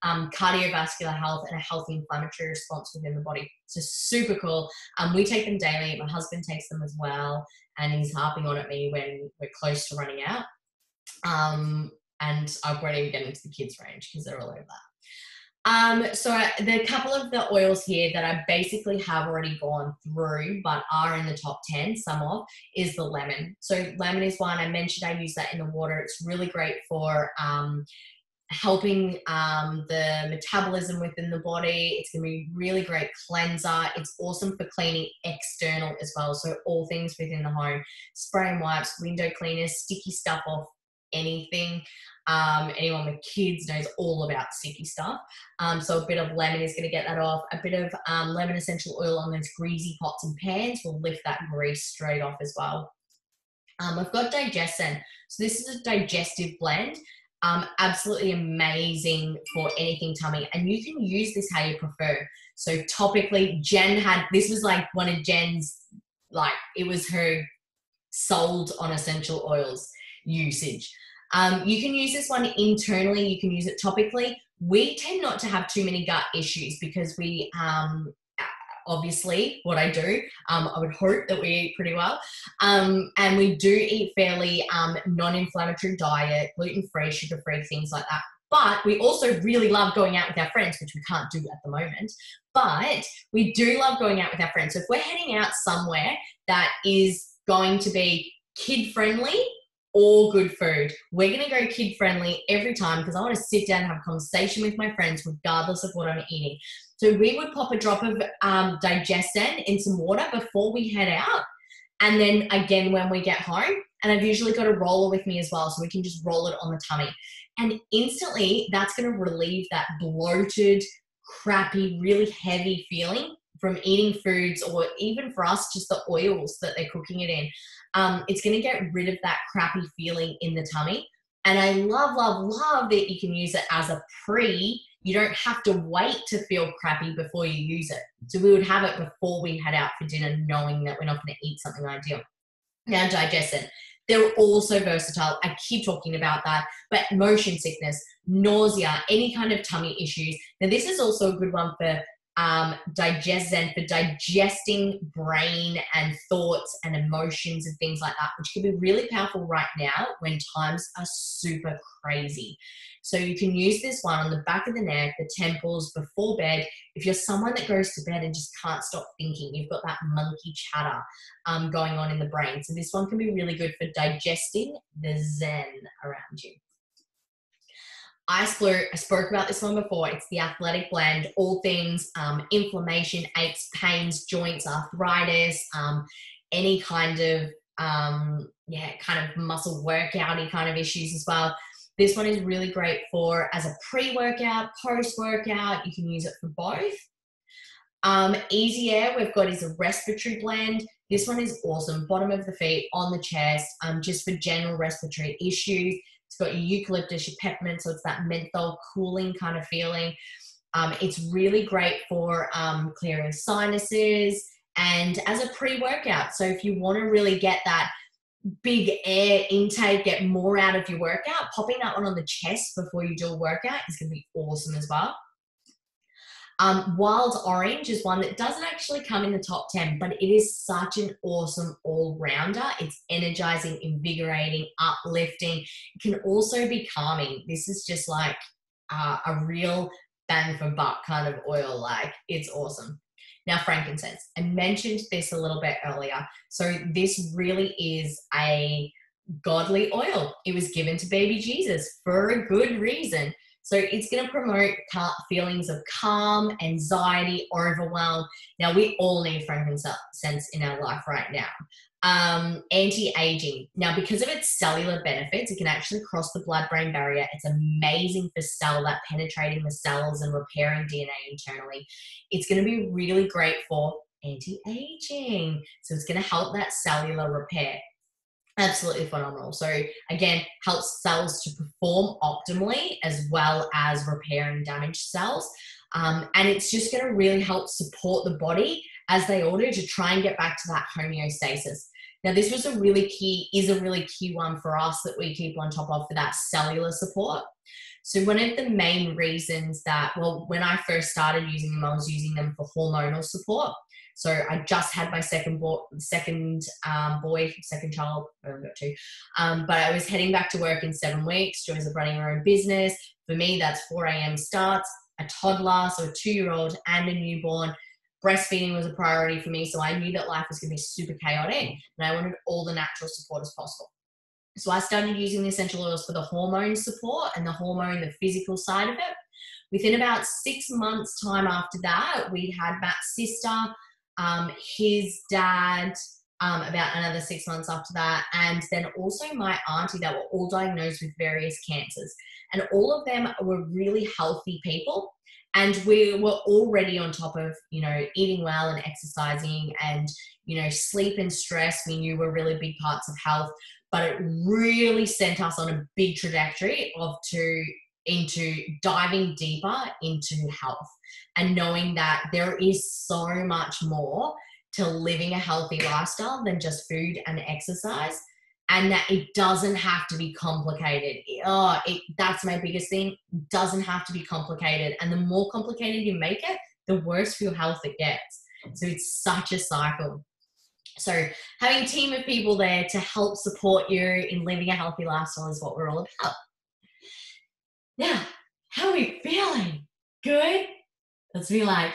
cardiovascular health, and a healthy inflammatory response within the body. So super cool. We take them daily. My husband takes them as well, and he's harping on at me when we're close to running out. And I won't even get into the kids range because they're all over that. So the couple of the oils here that I basically have already gone through but are in the top 10, some of, is the lemon. So lemon is one. I mentioned I use that in the water. It's really great for helping the metabolism within the body. It's going to be really great cleanser. It's awesome for cleaning external as well. So all things within the home, spray and wipes, window cleaners, sticky stuff off anything. Anyone with kids knows all about sticky stuff. So a bit of lemon is going to get that off. A bit of lemon essential oil on those greasy pots and pans will lift that grease straight off as well. I've got Digestin. So this is a digestive blend. Absolutely amazing for anything tummy. And you can use this how you prefer. So topically, this was like one of Jen's, like it was her sold on essential oils usage. You can use this one internally. You can use it topically. We tend not to have too many gut issues because we, obviously what I do, I would hope that we eat pretty well. And we do eat fairly non-inflammatory diet, gluten-free, sugar-free, things like that. But we also really love going out with our friends, which we can't do at the moment. But we do love going out with our friends. So if we're heading out somewhere that is going to be kid-friendly or good food, we're going to go kid-friendly every time because I want to sit down and have a conversation with my friends regardless of what I'm eating. So we would pop a drop of Digestin in some water before we head out. And then again, when we get home, and I've usually got a roller with me as well, so we can just roll it on the tummy. And instantly that's going to relieve that bloated, crappy, really heavy feeling from eating foods, or even for us, just the oils that they're cooking it in. It's going to get rid of that crappy feeling in the tummy. And I love, love, love that you can use it as a you don't have to wait to feel crappy before you use it. So we would have it before we head out for dinner, knowing that we're not going to eat something ideal. Now, Digestin. They're also versatile. I keep talking about that. But motion sickness, nausea, any kind of tummy issues. Now, this is also a good one for Digestin, for digesting brain and thoughts and emotions and things like that, which can be really powerful right now when times are super crazy. So you can use this one on the back of the neck, the temples, before bed. If you're someone that goes to bed and just can't stop thinking, you've got that monkey chatter going on in the brain. So this one can be really good for digesting the zen around you. I spoke about this one before. It's the athletic blend, all things inflammation, aches, pains, joints, arthritis, any kind of, kind of muscle workout-y kind of issues as well. This one is really great for as a pre-workout, post-workout. You can use it for both. Easy Air we've got is a respiratory blend. This one is awesome. Bottom of the feet, on the chest, just for general respiratory issues. It's got your eucalyptus, your peppermint, so it's that menthol cooling kind of feeling. It's really great for clearing sinuses and as a pre-workout. So if you want to really get that big air intake, get more out of your workout, popping that one on the chest before you do a workout is going to be awesome as well. Wild Orange is one that doesn't actually come in the top 10, but it is such an awesome all-rounder. It's energizing, invigorating, uplifting. It can also be calming. This is just like a real bang for buck kind of oil. Like, it's awesome. Now, frankincense. I mentioned this a little bit earlier. So this really is a godly oil. It was given to baby Jesus for a good reason. So it's going to promote feelings of calm, anxiety, overwhelm. Now, we all need frankincense in our life right now. Anti-aging. Now, because of its cellular benefits, it can actually cross the blood-brain barrier. It's amazing for penetrating the cells and repairing DNA internally. It's going to be really great for anti-aging. So it's going to help that cellular repair. Absolutely phenomenal. So again, helps cells to perform optimally as well as repairing damaged cells. And it's just going to really help support the body as they order to try and get back to that homeostasis. Now, this is a really key one for us that we keep on top of for that cellular support. So one of the main reasons that, when I first started using them, I was using them for hormonal support. So I just had my second child, I've got two. But I was heading back to work in 7 weeks. Joy's running her own business. For me, that's 4 a.m. starts, a toddler, so a 2-year-old and a newborn. Breastfeeding was a priority for me, so I knew that life was going to be super chaotic, and I wanted all the natural support as possible. So I started using the essential oils for the hormone support and the physical side of it. Within about 6 months' time after that, we had Matt's sister, his dad, about another 6 months after that. And then also my auntie that were all diagnosed with various cancers. And all of them were really healthy people. And we were already on top of, you know, eating well and exercising, and, you know, sleep and stress we knew were really big parts of health. But it really sent us on a big trajectory into diving deeper into health, and knowing that there is so much more to living a healthy lifestyle than just food and exercise, and that it doesn't have to be complicated. That's my biggest thing. It doesn't have to be complicated. And the more complicated you make it, the worse for your health it gets. So it's such a cycle. So having a team of people there to help support you in living a healthy lifestyle is what we're all about. Now, how are we feeling? Good? That's me like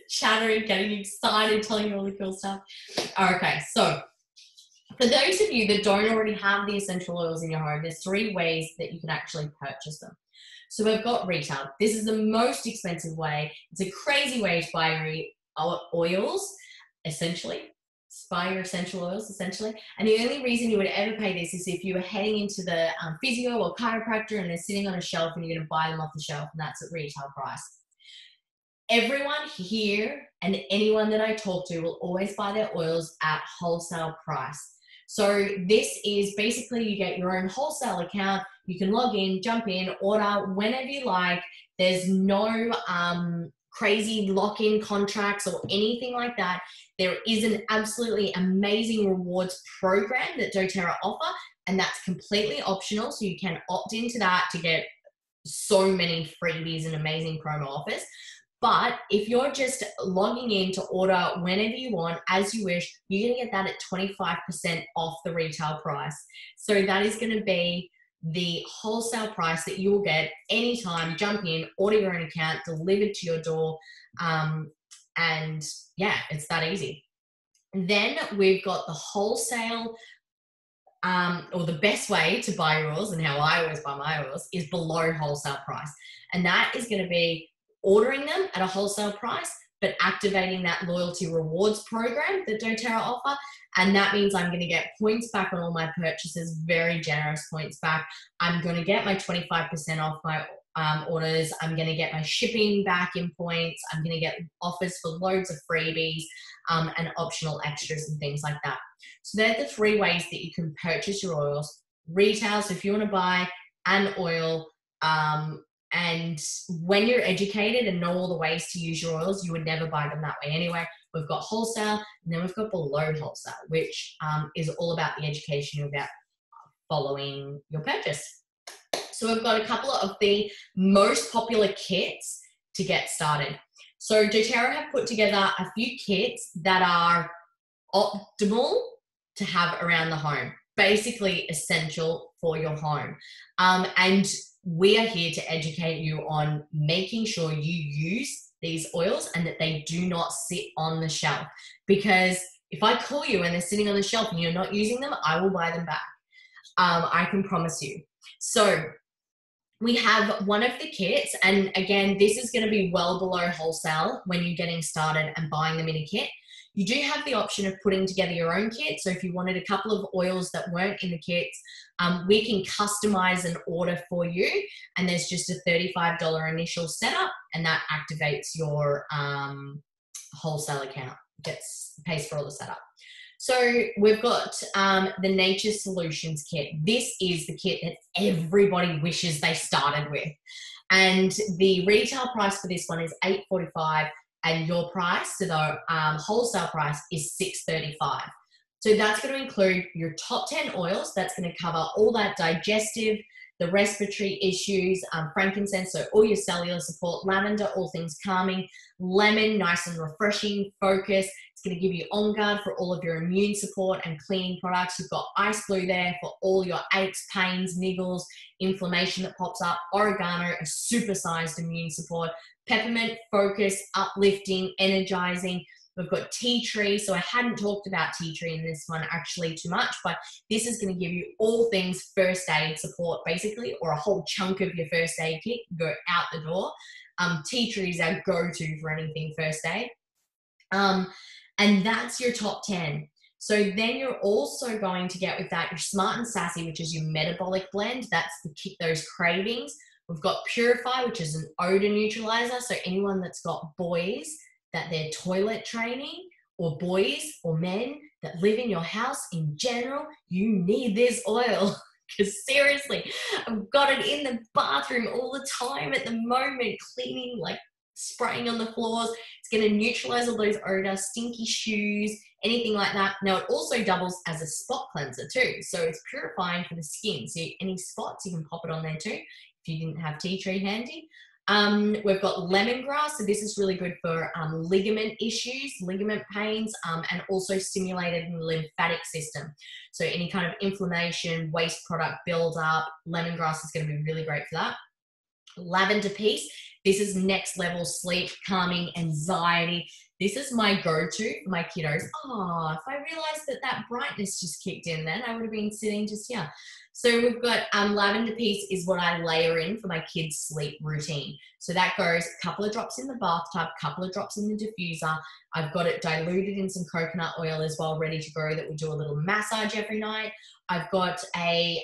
chattering, getting excited, telling you all the cool stuff. Okay, so for those of you that don't already have the essential oils in your home, there's 3 ways that you can actually purchase them. So we've got retail. This is the most expensive way. It's a crazy way to buy your oils, essentially. Buy your essential oils, essentially. And the only reason you would ever pay this is if you were heading into the physio or chiropractor and they're sitting on a shelf and you're going to buy them off the shelf, and that's at retail price. Everyone here and anyone that I talk to will always buy their oils at wholesale price. So this is basically, you get your own wholesale account. You can log in, jump in, order whenever you like. There's no crazy lock-in contracts or anything like that. There is an absolutely amazing rewards program that doTERRA offer, and that's completely optional. So you can opt into that to get so many freebies and amazing promo offers. But if you're just logging in to order whenever you want, as you wish, you're going to get that at 25% off the retail price. So that is going to be the wholesale price that you'll get anytime. Jump in, order your own account, delivered to your door. And yeah, it's that easy. Then we've got the wholesale, or the best way to buy your oils, and how I always buy my oils, is below wholesale price. And that is going to be ordering them at a wholesale price, but activating that loyalty rewards program that doTERRA offer. And that means I'm going to get points back on all my purchases, very generous points back. I'm going to get my 25% off my orders. I'm going to get my shipping back in points. I'm going to get offers for loads of freebies and optional extras and things like that. So they're the 3 ways that you can purchase your oils. Retail, so if you want to buy an oil, and when you're educated and know all the ways to use your oils, you would never buy them that way anyway. We've got wholesale, and then we've got below wholesale, which is all about the education about following your purchase. So we've got a couple of the most popular kits to get started. So doTERRA have put together a few kits that are optimal to have around the home, basically essential for your home. And we are here to educate you on making sure you use these oils and that they do not sit on the shelf. Because if I call you and they're sitting on the shelf and you're not using them, I will buy them back. I can promise you. So we have one of the kits, and again, this is going to be well below wholesale when you're getting started and buying them in a kit. You do have the option of putting together your own kit. So if you wanted a couple of oils that weren't in the kits, we can customize an order for you. And there's just a $35 initial setup, and that activates your wholesale account. Pays for all the setup. So we've got the Nature Solutions kit. This is the kit that everybody wishes they started with. And the retail price for this one is $8.45. And your price, so the wholesale price, is $6.35. So that's going to include your top 10 oils. That's going to cover all that digestive, the respiratory issues, frankincense, so all your cellular support, lavender, all things calming, lemon, nice and refreshing, focus. It's going to give you On Guard for all of your immune support and cleaning products. You've got Ice Blue there for all your aches, pains, niggles, inflammation that pops up. Oregano, a supersized immune support. Peppermint, focus, uplifting, energizing. We've got tea tree. So I hadn't talked about tea tree in this one actually too much, but this is going to give you all things first aid support basically, or a whole chunk of your first aid kit go out the door. Tea tree is our go-to for anything first aid. And that's your top 10. So then you're also going to get with that your Smart and Sassy, which is your metabolic blend. That's to kick those cravings. We've got Purify, which is an odor neutralizer. So anyone that's got boys that they're toilet training, or boys or men that live in your house in general, you need this oil. Because seriously, I've got it in the bathroom all the time at the moment, cleaning, like spraying on the floors. It's going to neutralize all those odors, stinky shoes, anything like that. Now, it also doubles as a spot cleanser too. So it's purifying for the skin. So any spots, you can pop it on there too if you didn't have tea tree handy. We've got lemongrass, so this is really good for ligament issues, ligament pains, and also stimulated the lymphatic system. So any kind of inflammation, waste product build-up, lemongrass is going to be really great for that. Lavender Peace, this is next level sleep, calming, anxiety. This is my go-to for my kiddos. Oh, if I realized that that brightness just kicked in then, I would have been sitting just here. So we've got Lavender Peace is what I layer in for my kids' sleep routine. So that goes a couple of drops in the bathtub, couple of drops in the diffuser. I've got it diluted in some coconut oil as well, ready to go, that we do a little massage every night. I've got a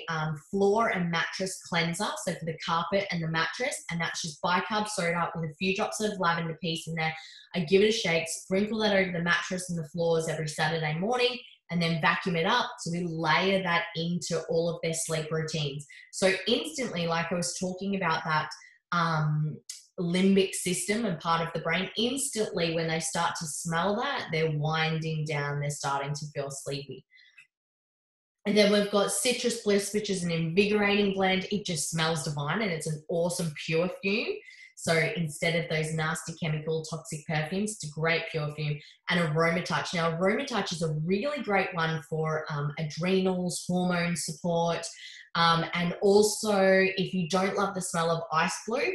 floor and mattress cleanser, so for the carpet and the mattress, and that's just bicarb soda with a few drops of Lavender Peace in there. I give it a shake, sprinkle that over the mattress and the floors every Saturday morning, and then vacuum it up. So we layer that into all of their sleep routines. So instantly, like I was talking about that limbic system and part of the brain, instantly when they start to smell that, they're winding down, they're starting to feel sleepy. And then we've got Citrus Bliss, which is an invigorating blend. It just smells divine, and it's an awesome pure fume. So instead of those nasty chemical toxic perfumes, it's a great pure fume. And Aroma Touch. Now, Aroma Touch is a really great one for adrenals, hormone support. And also, if you don't love the smell of Ice Blue,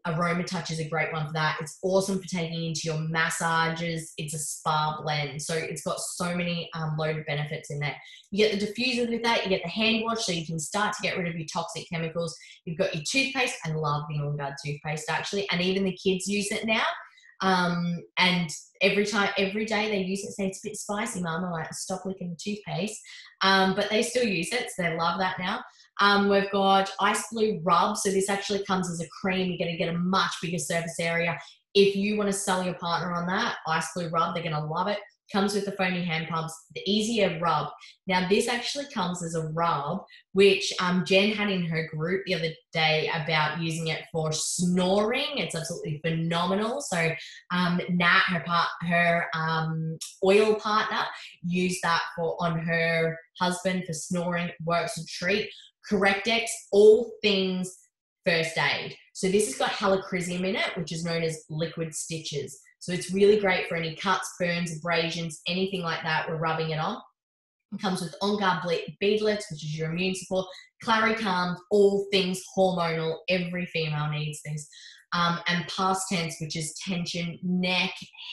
Aroma Touch is a great one for that. It's awesome for taking into your massages. It's a spa blend. So it's got so many loaded benefits in there. You get the diffuser with that. You get the hand wash, so you can start to get rid of your toxic chemicals. You've got your toothpaste. I love the On Guard toothpaste, actually. And even the kids use it now. And every day they use it, say it's a bit spicy, Mum, I like stop licking the toothpaste. But they still use it, so they love that now. We've got Ice Blue Rub. So this actually comes as a cream. You're going to get a much bigger surface area. If you want to sell your partner on that, Ice Blue Rub, they're going to love it. Comes with the foamy hand pumps, the easier rub. Now, this actually comes as a rub, which Jen had in her group the other day about using it for snoring. It's absolutely phenomenal. So Nat, her oil partner, used that on her husband for snoring. Works a treat. Correctex, all things first aid. So this has got helichrysum in it, which is known as liquid stitches. So it's really great for any cuts, burns, abrasions, anything like that. We're rubbing it on. It comes with On Guard beadlets, which is your immune support, Claricalm, all things hormonal. Every female needs this. And Past Tense, which is tension, neck,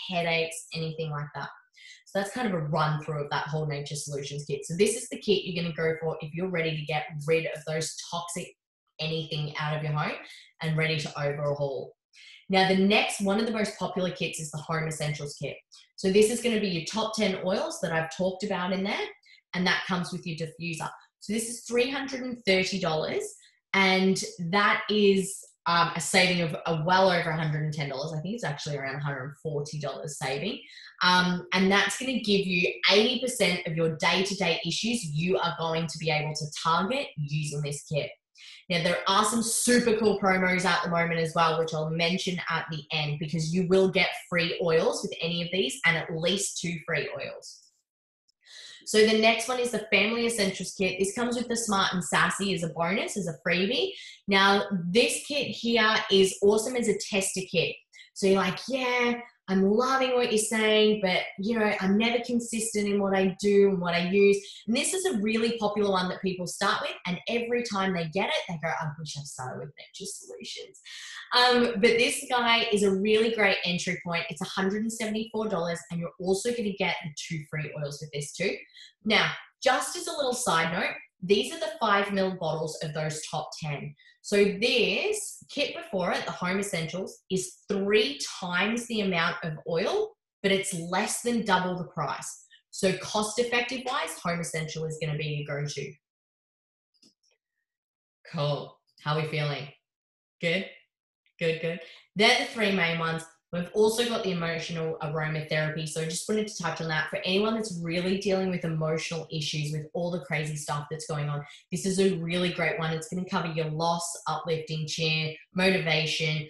headaches, anything like that. So that's kind of a run through of that whole Nature Solutions kit. So this is the kit you're going to go for if you're ready to get rid of those toxic anything out of your home and ready to overhaul. Now, the next, one of the most popular kits is the Home Essentials kit. So this is going to be your top 10 oils that I've talked about in there, and that comes with your diffuser. So this is $330, and that is a saving of well over $110. I think it's actually around $140 saving. And that's going to give you 80% of your day-to-day issues you are going to be able to target using this kit. Now, there are some super cool promos at the moment as well, which I'll mention at the end, because you will get free oils with any of these and at least 2 free oils. So the next one is the Family Essentials kit. This comes with the Smart and Sassy as a bonus, as a freebie. Now, this kit here is awesome as a tester kit. So you're like, yeah, I'm loving what you're saying, but you know, I'm never consistent in what I do and what I use. And this is a really popular one that people start with, and every time they get it, they go, I wish I started with Nature Solutions. But this guy is a really great entry point. It's $174, and you're also going to get the 2 free oils with this too. Now, just as a little side note, these are the 5 ml bottles of those top 10. So this kit before it, the Home Essentials, is 3 times the amount of oil, but it's less than double the price. So cost effective wise, Home Essential is going to be your go-to. Cool. How are we feeling? Good? Good, good. They're the three main ones. We've also got the emotional aromatherapy. So I just wanted to touch on that. For anyone that's really dealing with emotional issues, with all the crazy stuff that's going on, this is a really great one. It's going to cover your loss, uplifting, cheer, motivation,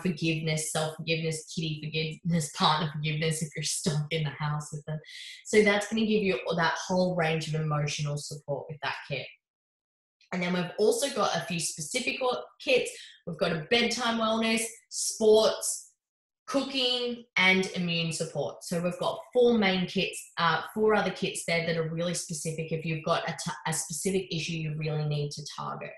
forgiveness, self-forgiveness, kitty forgiveness, partner forgiveness if you're stuck in the house with them. So that's going to give you that whole range of emotional support with that kit. And then we've also got a few specific kits. We've got a bedtime wellness, sports, cooking, and immune support. So we've got 4 main kits, 4 other kits there that are really specific if you've got a specific issue you really need to target.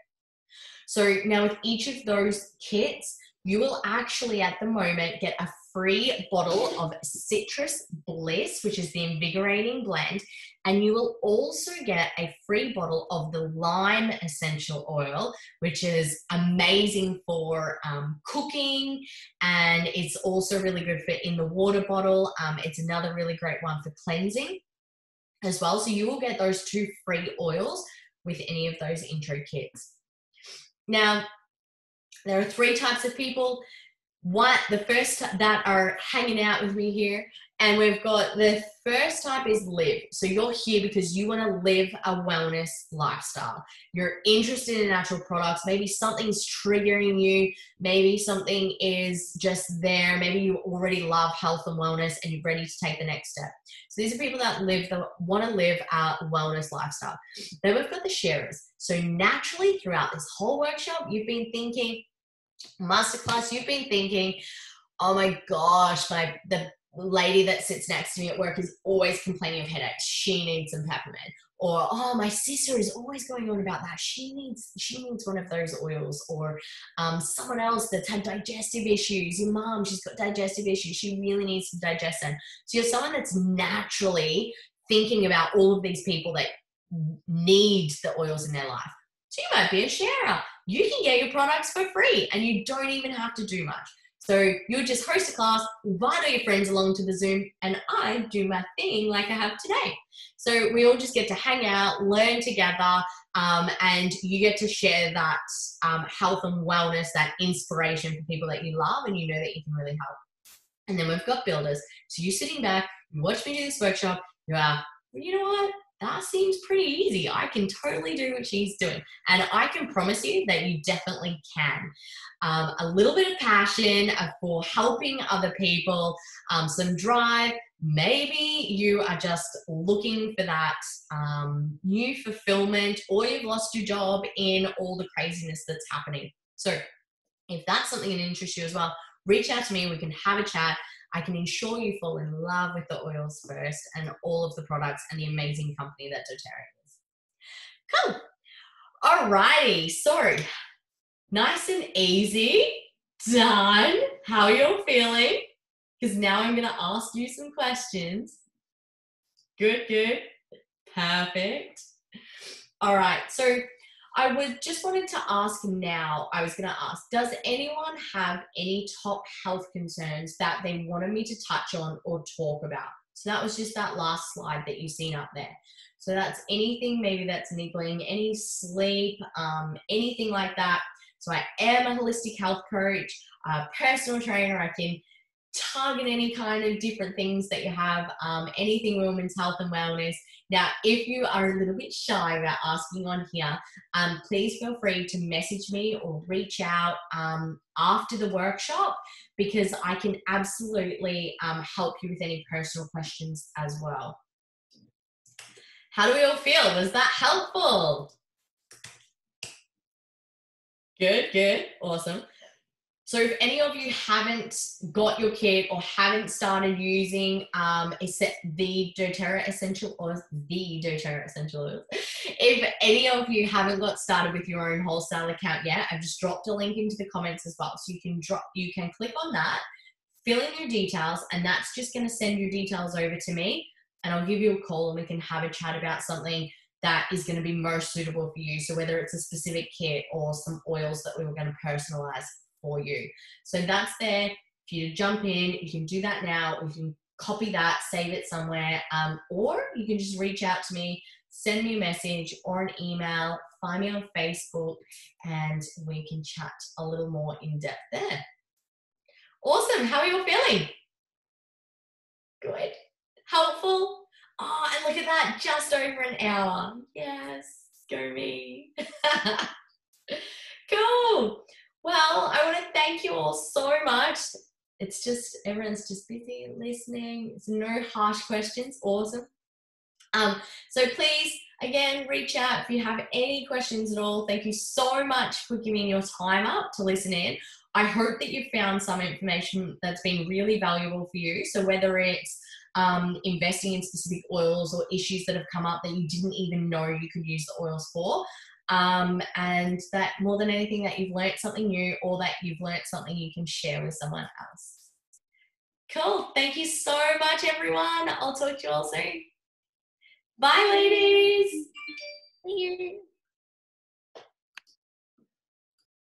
So now with each of those kits, you will actually at the moment get a free bottle of Citrus Bliss, which is the invigorating blend, and you will also get a free bottle of the lime essential oil, which is amazing for cooking, and it's also really good for in the water bottle. It's another really great one for cleansing as well. So you will get those 2 free oils with any of those intro kits. Now, there are 3 types of people. The first that are hanging out with me here, and we've got the first type is live. So you're here because you want to live a wellness lifestyle. You're interested in natural products. Maybe something's triggering you. Maybe something is just there. Maybe you already love health and wellness and you're ready to take the next step. So these are people that want to live a wellness lifestyle. Then we've got the sharers. So naturally throughout this whole workshop, you've been thinking, Masterclass, you've been thinking, oh my gosh, the lady that sits next to me at work is always complaining of headaches. She needs some peppermint. Or, oh, my sister is always going on about that. She needs one of those oils. Or someone else that's had digestive issues. Your mom, she's got digestive issues. She really needs some digestion. So you're someone that's naturally thinking about all of these people that need the oils in their life. So you might be a sharer. You can get your products for free and you don't even have to do much. So you just host a class, invite all your friends along to the Zoom, and I do my thing like I have today. So we all just get to hang out, learn together, and you get to share that health and wellness, that inspiration for people that you love and you know that you can really help. And then we've got builders. So you're sitting back, you watch me do this workshop, you are, well, you know what? That seems pretty easy. I can totally do what she's doing. And I can promise you that you definitely can. A little bit of passion for helping other people, some drive. Maybe you are just looking for that new fulfillment, or you've lost your job in all the craziness that's happening. So if that's something that interests you as well, reach out to me. We can have a chat. I can ensure you fall in love with the oils first and all of the products and the amazing company that doTERRA is. Cool. Alrighty. So nice and easy. Done. How are you all feeling? Because now I'm going to ask you some questions. Good, good. Perfect. All right. So I just wanted to ask now, I was going to ask, does anyone have any top health concerns that they wanted me to touch on or talk about? So that was just that last slide that you've seen up there. So that's anything maybe that's niggling, any sleep, anything like that. So I am a holistic health coach, a personal trainer. I can target any kind of different things that you have, anything women's health and wellness. Now, if you are a little bit shy about asking on here, please feel free to message me or reach out after the workshop, because I can absolutely help you with any personal questions as well. How do we all feel? Was that helpful? Good, good, awesome. So if any of you haven't got your kit or haven't started using the doTERRA essential oils, if any of you haven't got started with your own wholesale account yet, I've just dropped a link into the comments as well. So you can click on that, fill in your details, and that's just going to send your details over to me, and I'll give you a call and we can have a chat about something that is going to be most suitable for you. So whether it's a specific kit or some oils that we were going to personalize for you. So that's there for you to jump in. You can do that now, or you can copy that, save it somewhere, or you can just reach out to me, send me a message or an email, find me on Facebook, and we can chat a little more in depth there. Awesome. How are you all feeling? Good. Helpful? Oh, and look at that, just over an hour. Yes, go me. Cool. Well, I want to thank you all so much. It's just, everyone's just busy listening. It's no harsh questions. Awesome. So please, again, reach out if you have any questions at all. Thank you so much for giving your time up to listen in. I hope that you found some information that's been really valuable for you. So whether it's investing in specific oils or issues that have come up that you didn't even know you could use the oils for, and that more than anything that you've learned something new or that you've learned something you can share with someone else. Cool. Thank you so much, everyone. I'll talk to you all soon. Bye, ladies. See you.